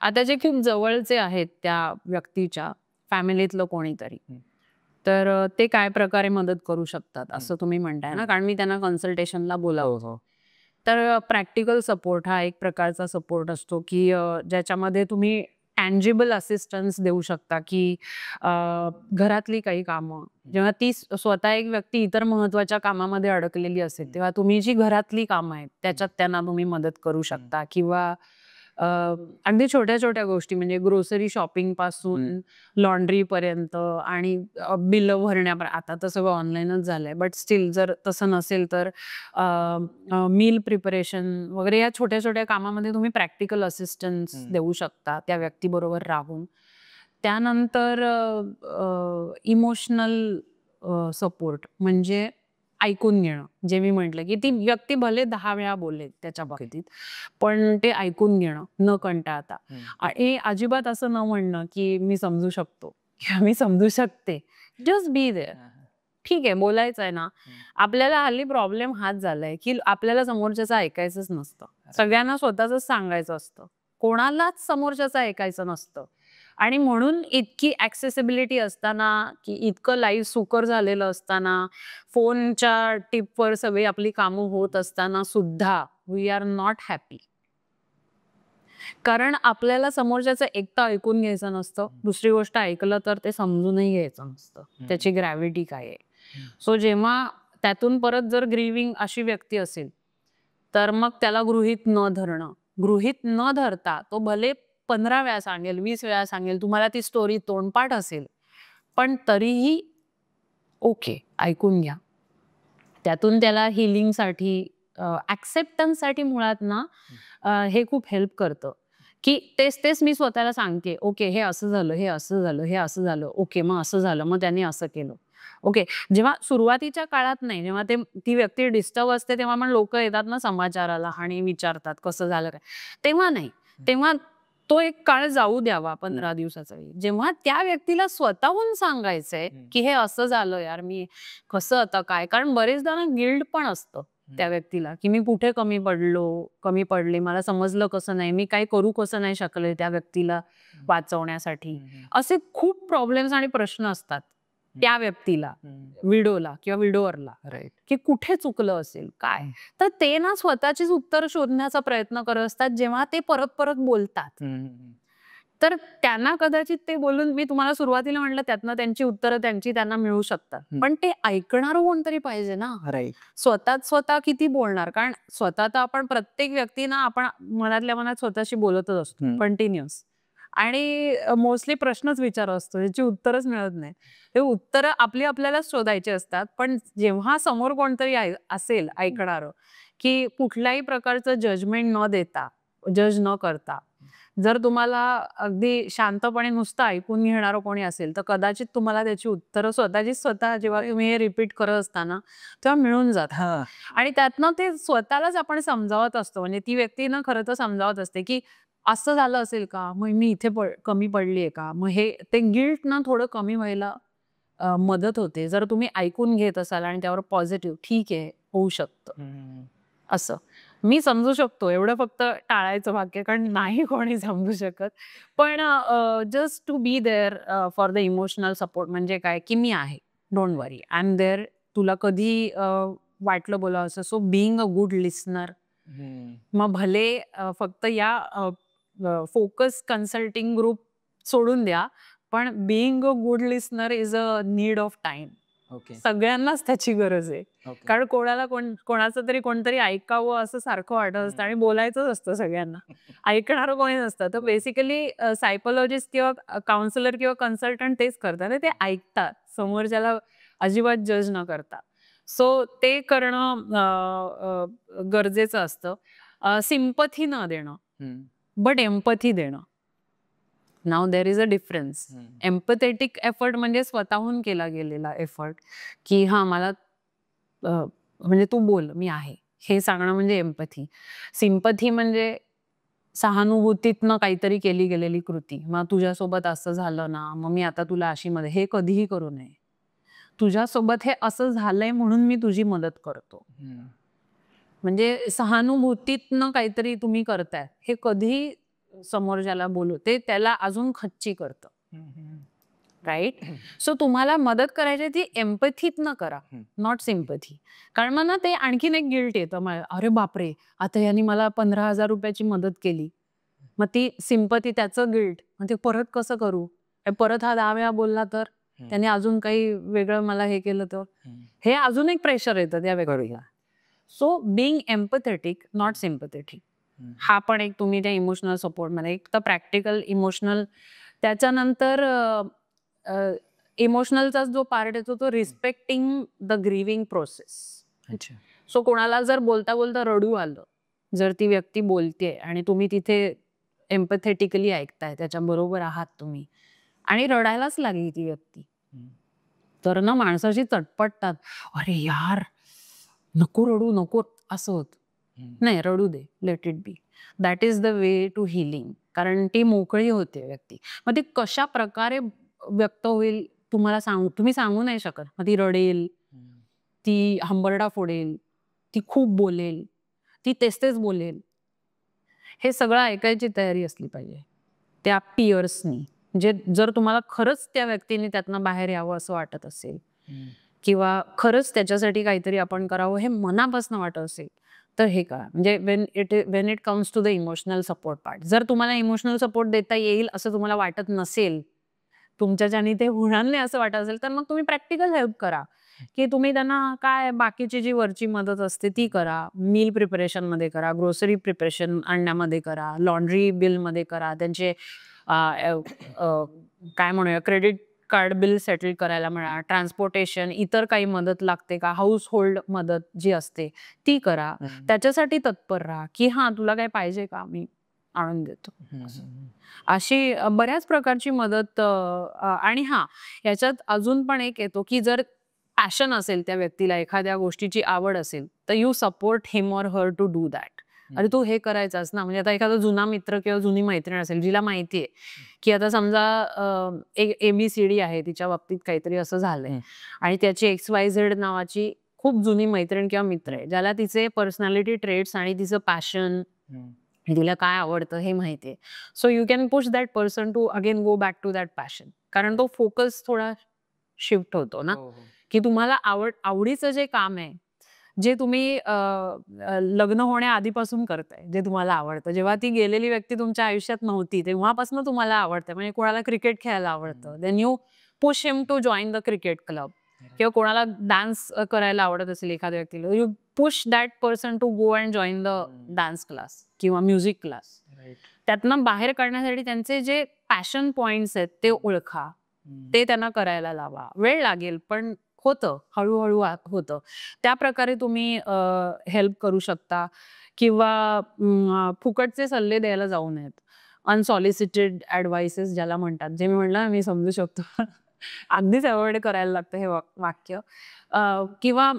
आता जे खूप जवळचे आहेत त्या व्यक्तीच्या फॅमिलीतलं कोणीतरी, तर ते काय प्रकारे मदत करू शकतात असं तुम्ही म्हणताय ना, कारण मी त्यांना कन्सल्टेशनला बोलावतो. तर प्रॅक्टिकल सपोर्ट हा एक प्रकारचा सपोर्ट असतो, की ज्याच्यामध्ये तुम्ही टँजिबल असिस्टन्स देऊ शकता, की घरातली काही कामं जेव्हा ती स्वतः एक व्यक्ती इतर महत्वाच्या कामामध्ये अडकलेली असेल, तेव्हा तुम्ही जी घरातली कामं आहेत त्याच्यात त्यांना तुम्ही मदत करू शकता. किंवा अगदी छोट्या छोट्या गोष्टी, म्हणजे ग्रोसरी शॉपिंग पासून लॉन्ड्री पर्यंत आणि बिलं भरण्यापर्यंत. आता तर सगळं ऑनलाईनच झालंय, बट स्टील जर तसं नसेल तर मील प्रिपरेशन वगैरे या छोट्या छोट्या कामामध्ये तुम्ही प्रॅक्टिकल असिस्टन्स देऊ शकता त्या व्यक्तीबरोबर राहून. त्यानंतर इमोशनल सपोर्ट म्हणजे ऐकून घेणं. जे मी म्हटलं की ती व्यक्ती भले 10 वेळा बोलेल त्याच्या बाबतीत, पण ते ऐकून घेणं न कंटाळता. आणि अजिबात असं न म्हणणं की मी समजू शकतो किंवा मी समजू शकते. Just be there. ठीक आहे, बोलायचं आहे ना. आपल्याला हल्ली प्रॉब्लेम हाच झालाय की आपल्याला समोरच्याचं ऐकायचंच नसतं. सगळ्यांना स्वतःच सांगायचं असतं, कोणालाच समोरच्याचं ऐकायचं नसतं. आणि म्हणून इतकी ॲक्सेसिबिलिटी असताना, की इतकं लाईव्ह सुकर झालेलं असताना, फोनच्या टिपवर सगळी आपली कामं होत असताना सुद्धा वी आर नॉट हॅपी. कारण आपल्याला समोरच्याचं एकटं ऐकून घ्यायचं नसतं. दुसरी गोष्ट ऐकलं तर ते समजूनही घ्यायचं नसतं, त्याची ग्रॅव्हिटी काय आहे. सो जेव्हा त्यातून परत जर ग्रीविंग अशी व्यक्ती असेल, तर मग त्याला गृहीत न धरणं. गृहीत न धरता तो भले 15 वेळा सांगेल, 20 वेळा सांगेल, तुम्हाला ती स्टोरी तोंडपाठ असेल, पण तरीही ओके, ऐकून घ्या. त्यातून त्याला हिलिंगसाठी, ॲक्सेप्टन्ससाठी मुळात ना हे खूप हेल्प करतं, की तेच तेच मी स्वतःला सांगते, ओके हे असं झालं, हे असं झालं, हे असं झालं, ओके मग असं झालं, मग त्यांनी असं केलं. ओके. जेव्हा सुरुवातीच्या काळात नाही, जेव्हा ती व्यक्ती डिस्टर्ब असते तेव्हा मग लोकं येतात ना समाचाराला आणि विचारतात कसं झालं काय? तेव्हा नाही. तेव्हा तो एक काळ जाऊ द्यावा 15 दिवसाचा. जेव्हा त्या व्यक्तीला स्वतःहून सांगायचंय, की हे असं झालं यार, मी कसं आता काय? कारण बरेचदा ना गिल्ट पण असतं त्या व्यक्तीला, की मी कुठे कमी पडले, मला समजलं कसं नाही, मी काही करू कसं नाही शकले त्या व्यक्तीला वाचवण्यासाठी. असे खूप प्रॉब्लेम्स आणि प्रश्न असतात त्या व्यक्तीला, विडोला किंवा विडोवरला, राईट. की कुठे चुकलं असेल, काय? तर ते ना स्वतःचीच उत्तर शोधण्याचा प्रयत्न करत असतात जेव्हा ते परत बोलतात. तर त्यांना कदाचित ते बोलून मी तुम्हाला सुरुवातीला म्हटलं त्यातनं त्यांची उत्तरं त्यांना मिळू शकतात. पण ते ऐकणारं कोणतरी पाहिजे ना. राईट. स्वतः किती बोलणार? कारण स्वतः तर आपण प्रत्येक व्यक्ती ना आपण मनातल्या मनात स्वतःशी बोलतच असतो कंटिन्युअस. आणि मोस्टली प्रश्नच विचारत असतो, याची उत्तरच मिळत नाही. हे उत्तरं आपल्यालाच शोधायची असतात. पण जेव्हा समोर कोणतरी असेल ऐकणारं, की कुठल्याही प्रकारचं जजमेंट न देता, जज न करता, जर तुम्हाला अगदी शांतपणे नुसतं ऐकून घेणारं कोणी असेल, तर कदाचित तुम्हाला त्याची उत्तरं स्वतः जेव्हा तुम्ही हे रिपीट करत असताना तेव्हा मिळून जातात. आणि त्यातनं ते स्वतःलाच आपण समजावत असतो. म्हणजे ती व्यक्ती ना खरं तर समजावत असते, की असं झालं असेल का? मग मी इथे कमी पडलीये का? मग ते गिल्ट ना थोडं कमी व्हायला मदत होते. जर तुम्ही ऐकून घेत असाल आणि त्यावर पॉझिटिव्ह ठीक आहे, होऊ शकतं. असं. मी समजू शकतो एवढं फक्त टाळायचं भाग्य कारण नाही कोणी समजू शकत. पण just to be there for the emotional support म्हणजे काय, की मी आहे. Don't worry. I am there. तुला कधी वाटलं बोलावसं. So being a good listener. मग भले फक्त या फोकस कन्सल्टिंग ग्रुप सोडून द्या. पण being a good listener is a need of time. Okay. सगळ्यांनाच त्याची गरज आहे. ओके. कारण कोणाचं तरी कोणतरी ऐकावं असं सारखं वाटत असतं आणि बोलायचंच असतं सगळ्यांना. ऐकणारं कोणी नसतं. तर बेसिकली सायकोलॉजिस्ट किंवा काउन्सिलर किंवा कन्सल्टंट तेच करतात. ते ऐकतात समोरच्याला अजिबात जज न करता. सो ते करणं गरजेचं असतं. सिम्पथी न देणं, बट एम्पथी देणं. Now there is a difference. Empathetic effort म्हणजे स्वतःहून केला गेलेला एफर्ट, की हां मला म्हणजे तू बोल, मी आहे. हे सांगणं म्हणजे एम्पथी. सिम्पथी म्हणजे सहानुभूतीतनं काहीतरी केली गेलेली कृती. मग तुझ्यासोबत असं झालं ना, मग मी आता तुला अशी मदत हे कधीही करू नये. तुझ्यासोबत हे असं झालंय म्हणून मी तुझी मदत करतो. म्हणजे सहानुभूतीतनं काहीतरी तुम्ही करताय, हे कधीही समोरच्याला बोलू ते त्याला अजून खच्ची करतं. राईट? सो तुम्हाला मदत करायची ती एम्पथीतनं करा, नॉट सिम्पथी. कारण मग ना ते आणखीन एक गिल्ट येतं. अरे बापरे! आता यांनी मला 15,000 ची मदत केली. मग ती सिम्पथी त्याचं गिल्ट. मग ते परत कसं करू? परत हा 10 वेळा बोलला तर? त्याने अजून काही वेगळं मला हे केलं तर? हे अजून एक प्रेशर येतं त्या व्यक्तीला. So being empathetic, not sympathetic. हा पण एक तुम्ही त्या इमोशनल सपोर्टमध्ये एक तर प्रॅक्टिकल इमोशनल त्याच्यानंतर इमोशनलचा जो पार्ट येतो तो रिस्पेक्टिंग द ग्रीविंग प्रोसेस. अच्छा. सो कोणाला जर बोलता रडू आलं, जर ती व्यक्ती बोलतेय आणि तुम्ही तिथे एम्पथेटिकली ऐकताय, त्याच्याबरोबर आहात तुम्ही आणि रडायलाच लागली ती व्यक्ती, तर ना माणसाशी चटपटतात. अरे यार, नको रडू, नको असं होतं. नाही, रडू दे, let it be. That is the way to healing. कारण ती मोकळी होते व्यक्ती. मग ती कशा प्रकारे व्यक्त होईल तुम्ही सांगू नाही शकत. मग ती रडेल, ती हंबरडा फोडेल, ती खूप बोलेल, ती तेच बोलेल. हे सगळं ऐकायची तयारी असली पाहिजे त्या पियर्सनी. म्हणजे जर तुम्हाला खरंच त्या व्यक्तीने त्यातनं बाहेर यावं असं वाटत असेल किंवा खरंच त्याच्यासाठी काहीतरी आपण करावं हे मनापासून वाटत असेल, तर हे करा. म्हणजे when it comes to the emotional support part. जर तुम्हाला इमोशनल सपोर्ट देता येईल असं तुम्हाला वाटत नसेल, तुमच्याच्यानी ते होणार नाही असं वाटत असेल, तर मग तुम्ही प्रॅक्टिकल हेल्प करा. की तुम्ही त्यांना काय बाकीची जी वरची मदत असते ती करा. मील प्रिपरेशनमध्ये करा, ग्रोसरी प्रिपरेशन आणण्यामध्ये करा, लॉन्ड्री बिलमध्ये करा, त्यांचे काय म्हणूया क्रेडिट कार्ड बिल सेटल करायला म्हणा, ट्रान्सपोर्टेशन, इतर काही मदत लागते का, हाऊस होल्ड मदत जी असते ती करा. त्याच्यासाठी तत्पर राहा की हां तुला काय पाहिजे का, मी आणून देतो. अशी बऱ्याच प्रकारची मदत आणि हा याच्यात अजून पण एक येतो की जर पॅशन असेल त्या व्यक्तीला, एखाद्या गोष्टीची आवड असेल, तर you support him or her to do that. अरे तू हे करायचंस ना. म्हणजे आता एखादा जुना मित्र किंवा जुनी मैत्रीण असेल जिला माहितीये की आता समजा ABCD आहे, तिच्या बाबतीत काहीतरी असं झालंय आणि त्याची XYZ नावाची खूप जुनी मैत्रीण किंवा मित्र आहे, ज्याला तिचे पर्सनॅलिटी ट्रेट्स आणि तिचं पॅशन, तिला काय आवडतं हे माहितीये. So you can push that person to again go back to that passion. कारण तो फोकस थोडा शिफ्ट होतो ना, की तुम्हाला आवडीचं जे काम आहे, जे तुम्ही लग्न होण्याआधीपासून करताय, जे तुम्हाला आवडतं. जेव्हा ती गेलेली व्यक्ती तुमच्या आयुष्यात नव्हती, तेव्हापासून तुम्हाला आवडतं. म्हणजे कोणाला क्रिकेट खेळायला आवडतं, then you push him to join the cricket club. किंवा कोणाला डान्स करायला आवडत असेल एखाद्या व्यक्तीला, you push that person to go and join the dance class किंवा म्युझिक क्लास. त्यातनं बाहेर काढण्यासाठी त्यांचे जे पॅशन पॉइंट्स आहेत ते ओळखा, ते त्यांना करायला लावा. वेळ लागेल पण होतं, हळूहळू होतं. त्या प्रकारे तुम्ही हेल्प करू शकता. किंवा फुकटचे सल्ले द्यायला जाऊ नयेत. अनसॉलिसिटेड ॲडवाइसेस ज्याला म्हणतात, जे मी म्हणलं ना, मी समजू शकतो. अगदीच अवॉइड करायला लागतं हे वाक्य. किंवा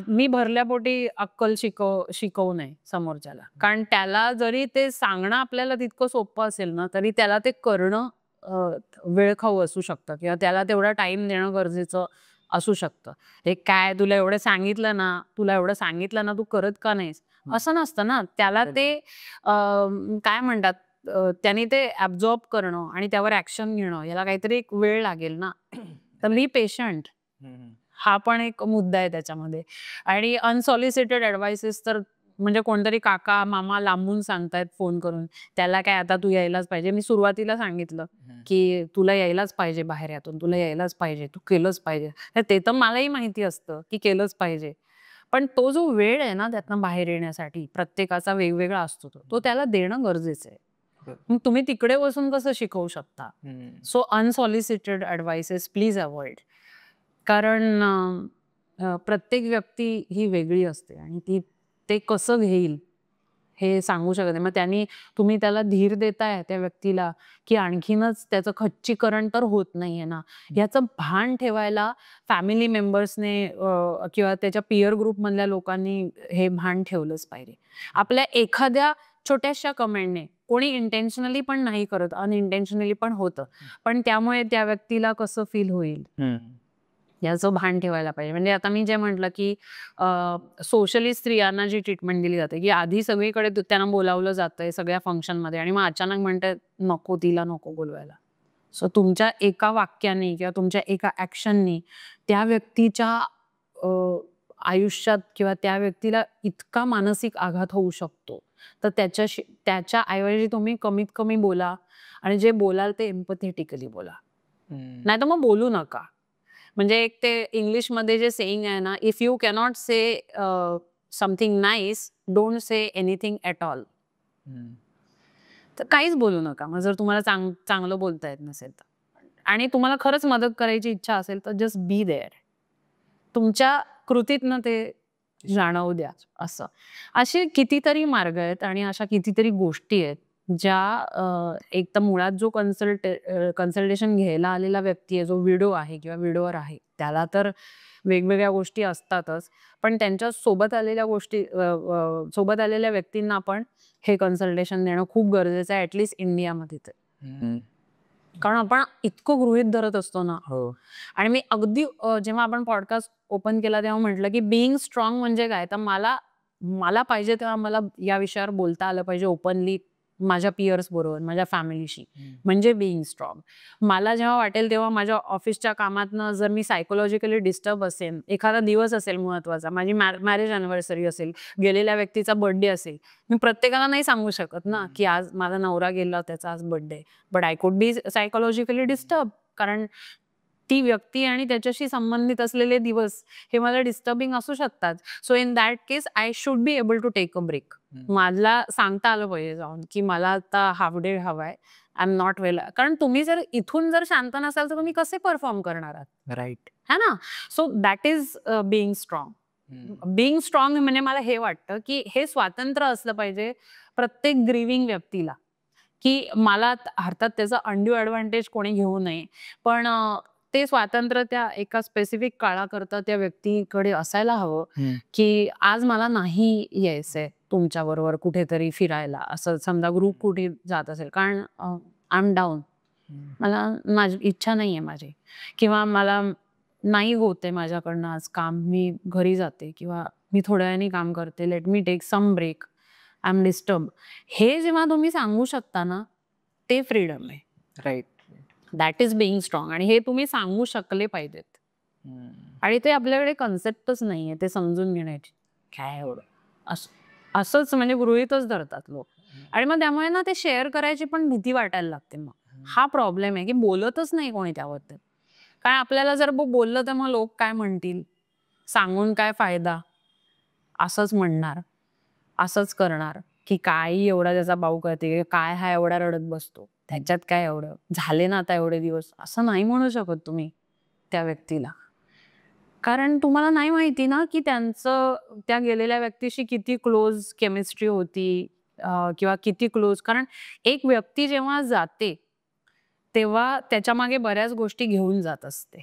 मी भरल्यापोटी अक्कल शिकवू नये समोरच्याला. कारण त्याला जरी ते सांगणं आपल्याला तितकं सोपं असेल ना, तरी त्याला ते करणं वेळखाऊ असू शकतं किंवा त्याला तेवढा टाइम देणं गरजेचं असू शकतं. हे काय तुला एवढं सांगितलं ना, तू करत का नाहीस? असं नसतं ना. त्याला ते काय म्हणतात, त्याने ते ॲब्झॉर्ब करणं आणि त्यावर ॲक्शन घेणं, याला काहीतरी एक वेळ लागेल ना. तर बी पेशंट. हा पण एक मुद्दा आहे त्याच्यामध्ये. आणि अनसॉलिसिटेड ॲडवाइसेस तर म्हणजे कोणतरी काका, मामा लांबून सांगतायत फोन करून, त्याला काय आता तू यायलाच पाहिजे. मी सुरुवातीला सांगितलं की तुला यायलाच पाहिजे बाहेर यातून, तुला यायलाच पाहिजे, तू केलंच पाहिजे. ते तर मलाही माहिती असतं की केलंच पाहिजे. पण तो जो वेळ आहे ना त्यातनं बाहेर येण्यासाठी, प्रत्येकाचा वेगवेगळा असतो तो त्याला देणं गरजेचं आहे. मग तुम्ही तिकडे बसून कसं शिकवू शकता? So unsolicited advices please avoid. कारण प्रत्येक व्यक्ती ही वेगळी असते आणि ते कसं घेईल हे सांगू शकत नाही. मग तुम्ही त्याला धीर देताय त्या व्यक्तीला, की आणखीनच त्याचं खच्चीकरण तर होत नाहीये ना, याचं भान ठेवायला फॅमिली मेंबर्सने किंवा त्याच्या पीअर ग्रुपमधल्या लोकांनी हे भान ठेवलंच पाहिजे. आपल्या एखाद्या छोट्याशा कमेंटने, कोणी इंटेन्शनली पण नाही करत, अनइंटेन्शनली पण होतं, पण त्यामुळे त्या व्यक्तीला कसं फील होईल याचं भान ठेवायला पाहिजे. म्हणजे आता मी जे म्हटलं की सोशली स्त्रियांना जी ट्रीटमेंट दिली जाते, की आधी सगळीकडे त्यांना बोलावलं जातंय सगळ्या फंक्शनमध्ये आणि मग अचानक म्हणतात नको, तिला नको बोलवायला. सो तुमच्या एका वाक्याने किंवा तुमच्या एका ॲक्शननी त्या व्यक्तीच्या आयुष्यात किंवा त्या व्यक्तीला इतका मानसिक आघात होऊ शकतो. तर त्याच्या ऐवजी तुम्ही कमीत कमी बोला आणि जे बोलाल ते एम्पॅथेटिकली बोला. नाहीतर मग बोलू नका. म्हणजे एक ते इंग्लिशमध्ये जे सेइंग आहे ना, if you cannot say something nice, don't say anything at all. तर काहीच बोलू नका. मग जर तुम्हाला चांगलं बोलता येत नसेल तर. आणि तुम्हाला खरंच मदत करायची इच्छा असेल तर जस्ट बी देअर. तुमच्या कृतीतनं ते जाणवू द्या असं. असे कितीतरी मार्ग आहेत आणि अशा कितीतरी गोष्टी आहेत ज्या एक तर मुळात जो कन्सल्टेशन घ्यायला आलेला व्यक्ती आहे, जो विडो आहे किंवा विडोवर आहे, त्याला तर वेगवेगळ्या गोष्टी असतातच. पण त्यांच्या सोबत आलेल्या व्यक्तींना पण हे कन्सल्टेशन देणं खूप गरजेचं आहे, ॲटलीस्ट इंडियामध्ये तर. कारण आपण इतकं गृहीत धरत असतो ना. आणि मी अगदी जेव्हा आपण पॉडकास्ट ओपन केला तेव्हा म्हटलं की बिईंग स्ट्रॉंग म्हणजे काय, तर मला पाहिजे तेव्हा मला या विषयावर बोलता आलं पाहिजे ओपनली माझ्या पियर्स बरोबर, माझ्या फॅमिलीशी, म्हणजे बिईंग स्ट्रॉंग. मला जेव्हा वाटेल तेव्हा माझ्या ऑफिसच्या कामातनं जर मी सायकोलॉजिकली डिस्टर्ब असेल, एखादा दिवस असेल महत्वाचा, माझी मॅरेज अॅनिव्हर्सरी असेल, गेलेल्या व्यक्तीचा बर्थडे असेल, मी प्रत्येकाला नाही सांगू शकत ना की आज माझा नवरा गेला, त्याचा आज birthday. But I could be psychologically disturb. कारण ती व्यक्ती आणि त्याच्याशी संबंधित असलेले दिवस हे मला डिस्टर्बिंग असू शकतात. So in that case I should be able to take a break. मला सांगता आलं पाहिजे जाऊन की मला आता हाफ डे हवाय, आय एम नॉट वेल. कारण तुम्ही जर इथून जर शांत नसाल तर तुम्ही कसे परफॉर्म करणार आहात? राईट. है ना. So that is being strong. Being strong म्हणजे मला हे वाटतं की हे स्वातंत्र्य असलं पाहिजे प्रत्येक ग्रीविंग व्यक्तीला, की मला अर्थात त्याचा अनड्यू ॲडव्हान्टेज कोणी घेऊ नये, पण ते स्वातंत्र्य त्या एका स्पेसिफिक काळाकरता त्या व्यक्तीकडे असायला हवं, की आज मला नाही यायचंय तुमच्याबरोबर कुठेतरी फिरायला, असं समजा ग्रुप कुठे जात असेल, कारण आय एम डाऊन, मला माझी इच्छा नाहीये माझी, किंवा मला नाही होते माझ्याकडनं आज काम, मी घरी जाते किंवा मी थोड्या वेळाने काम करते, let me take some break, I am disturb. हे जेव्हा तुम्ही सांगू शकता ना, ते फ्रीडम आहे. Right. That is being strong. आणि हे तुम्ही सांगू शकले पाहिजेत. आणि ते आपल्याकडे कन्सेप्टच नाहीये ते समजून घेण्याची. काय एवढं असंच म्हणजे गृहीतच धरतात लोक. आणि मग त्यामुळे ना ते शेअर करायची पण भीती वाटायला लागते. मग हा प्रॉब्लेम आहे की बोलतच नाही कोणी त्याबद्दल. कारण आपल्याला जर बोललं तर मग लोक काय म्हणतील, सांगून काय फायदा, असंच म्हणणार, असंच करणार, की काही एवढा त्याचा बाऊ करते, काय हा एवढा रडत बसतो, त्याच्यात काय एवढं, झाले ना आता एवढे दिवस, असं नाही म्हणू शकत तुम्ही त्या व्यक्तीला. कारण तुम्हाला नाही माहिती ना की त्यांचं त्या गेलेल्या व्यक्तीशी किती क्लोज केमिस्ट्री होती, किंवा किती क्लोज. कारण एक व्यक्ती जेव्हा जाते तेव्हा त्याच्या मागे बऱ्याच गोष्टी घेऊन जात असते.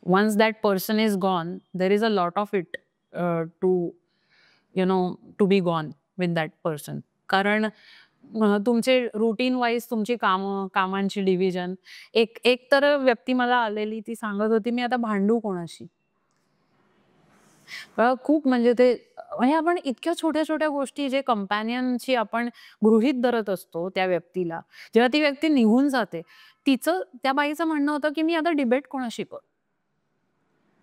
Once that person is gone, there is a lot of it to be gone with that person. कारण तुमचे रुटीन वाईज तुमची कामांची डिव्हिजन. एक तर व्यक्ती मला आलेली, ती सांगत होती, मी आता भांडू कोणाशी. खूप म्हणजे ते म्हणजे आपण इतक्या छोट्या छोट्या गोष्टी जे कंपॅनियनशी आपण गृहीत धरत असतो त्या व्यक्तीला, जेव्हा ती व्यक्ती निघून जाते, तिचं त्या बाईचं म्हणणं होतं की मी आता डिबेट कोणाशी करू,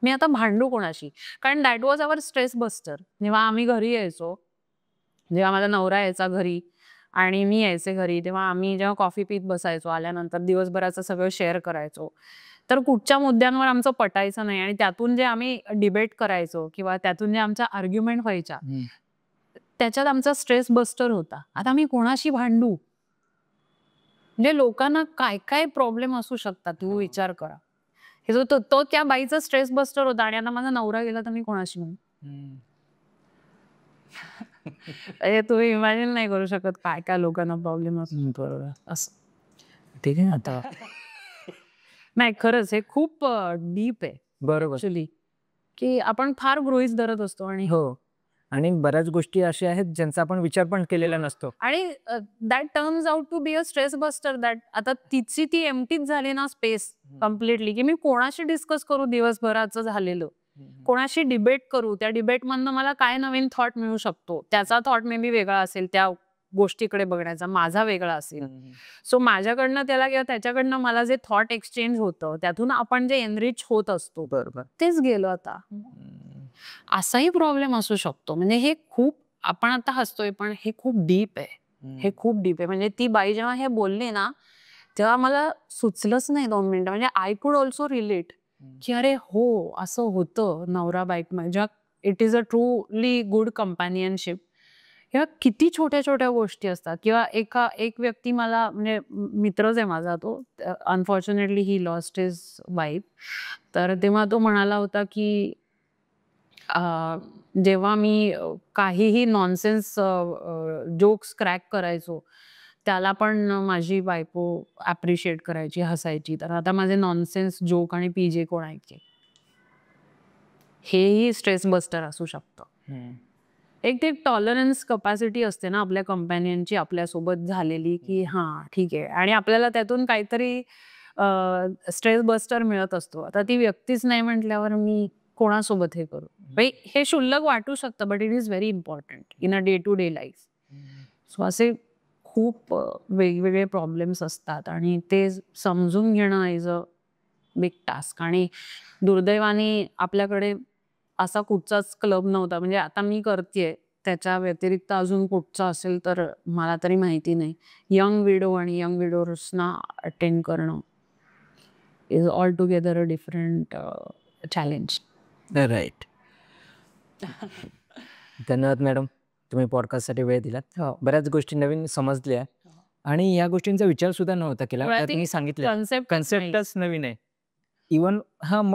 मी आता भांडू कोणाशी. कारण that was our stress buster. जेव्हा आम्ही घरी यायचो, जेव्हा माझा नवरा यायचा घरी आणि मी यायचे घरी, तेव्हा आम्ही जेव्हा कॉफी पीत बसायचो, आल्यानंतर दिवसभराचं सगळं शेअर करायचो, तर कुठच्या मुद्द्यांवर आमचं पटायचं नाही आणि त्यातून जे आम्ही डिबेट करायचो किंवा त्यातून जे आमच्या आर्ग्युमेंट व्हायच्या, त्याच्यात आमचा स्ट्रेस बस्टर होता. आता मी कोणाशी भांडू? म्हणजे लोकांना काय काय प्रॉब्लेम असू शकतात, तुम्ही विचार करा. हे जो तो त्या बाईचा स्ट्रेस बस्टर होता. आणि आता माझा नवरा गेला तर मी कोणाशी म्हणू? तुम्ही इमॅजिन नाही करू शकत काय काय लोकांना प्रॉब्लेम असतो. बरोबर असं. ठीक आहे आता. नाही, खरंच हे खूप डीप आहे. बरोबर. ऍक्च्युली की आपण फार गृहीत धरत असतो. आणि हो. आणि बऱ्याच गोष्टी अशा आहेत ज्यांचा आपण विचार पण केलेला नसतो. आणि that turns out to be a stress buster. That आता तिची ती एम्प्टीच झाली ना स्पेस कम्प्लिटली, की मी कोणाशी डिस्कस करू दिवसभराचं झालेलं, कोणाशी डिबेट करू, त्या डिबेट मधनं मला काय नवीन थॉट मिळू शकतो, त्याचा थॉट मे बी वेगळा असेल, त्या गोष्टीकडे बघण्याचा माझा वेगळा असेल. सो माझ्याकडनं त्याला किंवा त्याच्याकडनं मला जे थॉट एक्सचेंज होतं, त्यातून आपण जे एनरिच होत असतो, बरोबर, तेच गेलं आता. असाही प्रॉब्लेम असू शकतो. म्हणजे हे खूप, आपण आता हसतोय पण हे खूप डीप आहे. हे खूप डीप आहे. म्हणजे ती बाई जेव्हा हे बोलली ना, तेव्हा मला सुचलंच नाही 2 मिनिटं. म्हणजे आय कुड ऑल्सो रिलेट, की अरे हो, असं होतं नवरा बायक म्हणजे it is a truly good companionship. किंवा किती छोट्या छोट्या गोष्टी असतात. किंवा एक व्यक्ती मला, म्हणजे मित्रच आहे माझा तो, unfortunately he lost his wife. तर तेव्हा तो म्हणाला होता की जेव्हा मी काहीही नॉनसेन्स जोक्स क्रॅक करायचो, त्याला पण माझी बायको ॲप्रिशिएट करायची, हसायची. तर आता माझे नॉनसेन्स जोक आणि पीजे कोण ऐकते? हेही स्ट्रेस बस्टर असू शकतं. एक ते टॉलरन्स कपॅसिटी असते ना आपल्या कंपॅनियनची आपल्यासोबत झालेली, की हां ठीक आहे. आणि आपल्याला त्यातून काहीतरी स्ट्रेस बस्टर मिळत असतो. आता ती व्यक्तीच नाही म्हटल्यावर मी कोणासोबत हे करू? हे क्षुल्लक वाटू शकतं, but it is very important in a day to day life. So असे खूप वेगवेगळे प्रॉब्लेम्स असतात आणि ते समजून घेणं इज अ बिग टास्क. आणि दुर्दैवाने आपल्याकडे असा कुठचाच क्लब नव्हता. म्हणजे आता मी करतेय, त्याच्या व्यतिरिक्त अजून कुठचा असेल तर मला तरी माहिती नाही. यंग विडो आणि यंग विडोर्सना अटेंड करणं is all together a different challenge. Right. धन्यवाद मॅडम, तुम्ही पॉडकास्टसाठी वेळ दिलात. बऱ्याच गोष्टी नवीन समजल्या आणि या गोष्टींचा विचार सुद्धा नव्हता केला. तुम्ही सांगितलं कन्सेप्टच नवीन आहे. इव्हन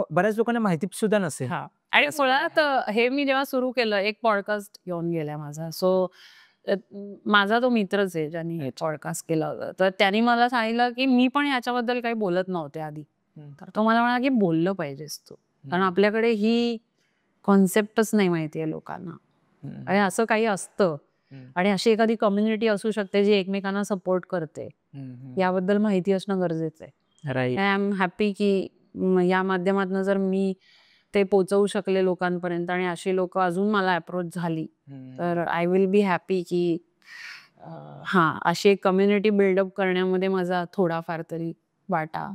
बऱ्याच लोकांना माहिती सुद्धा नसेल. आणि मुळात हे मी जेव्हा सुरू केलं, एक पॉडकास्ट येऊन गेला माझा. सो माझा तो मित्रच आहे ज्यांनी पॉडकास्ट केला होता. तर त्यांनी मला सांगितलं की मी पण याच्याबद्दल काही बोलत नव्हते आधी. तर तो मला म्हणाला की बोललं पाहिजेस तू, कारण आपल्याकडे ही कॉन्सेप्टच नाही माहितीये लोकांना आणि असं काही असतं आणि अशी एखादी कम्युनिटी असू शकते जी एकमेकांना सपोर्ट करते. याबद्दल माहिती असणं गरजेचं आहे. राईट. आय एम हॅपी की या माध्यमातून जर मी ते पोहोचवू शकले लोकांपर्यंत आणि अशी लोक अजून मला अप्रोच झाली तर आय विल बी हॅपी की हां, अशी एक कम्युनिटी बिल्डअप करण्यामध्ये माझा थोडाफार तरी वाटा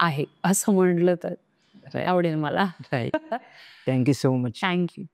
आहे असं म्हटलं तर आवडेल मला. Right. Thank you so much. Thank you.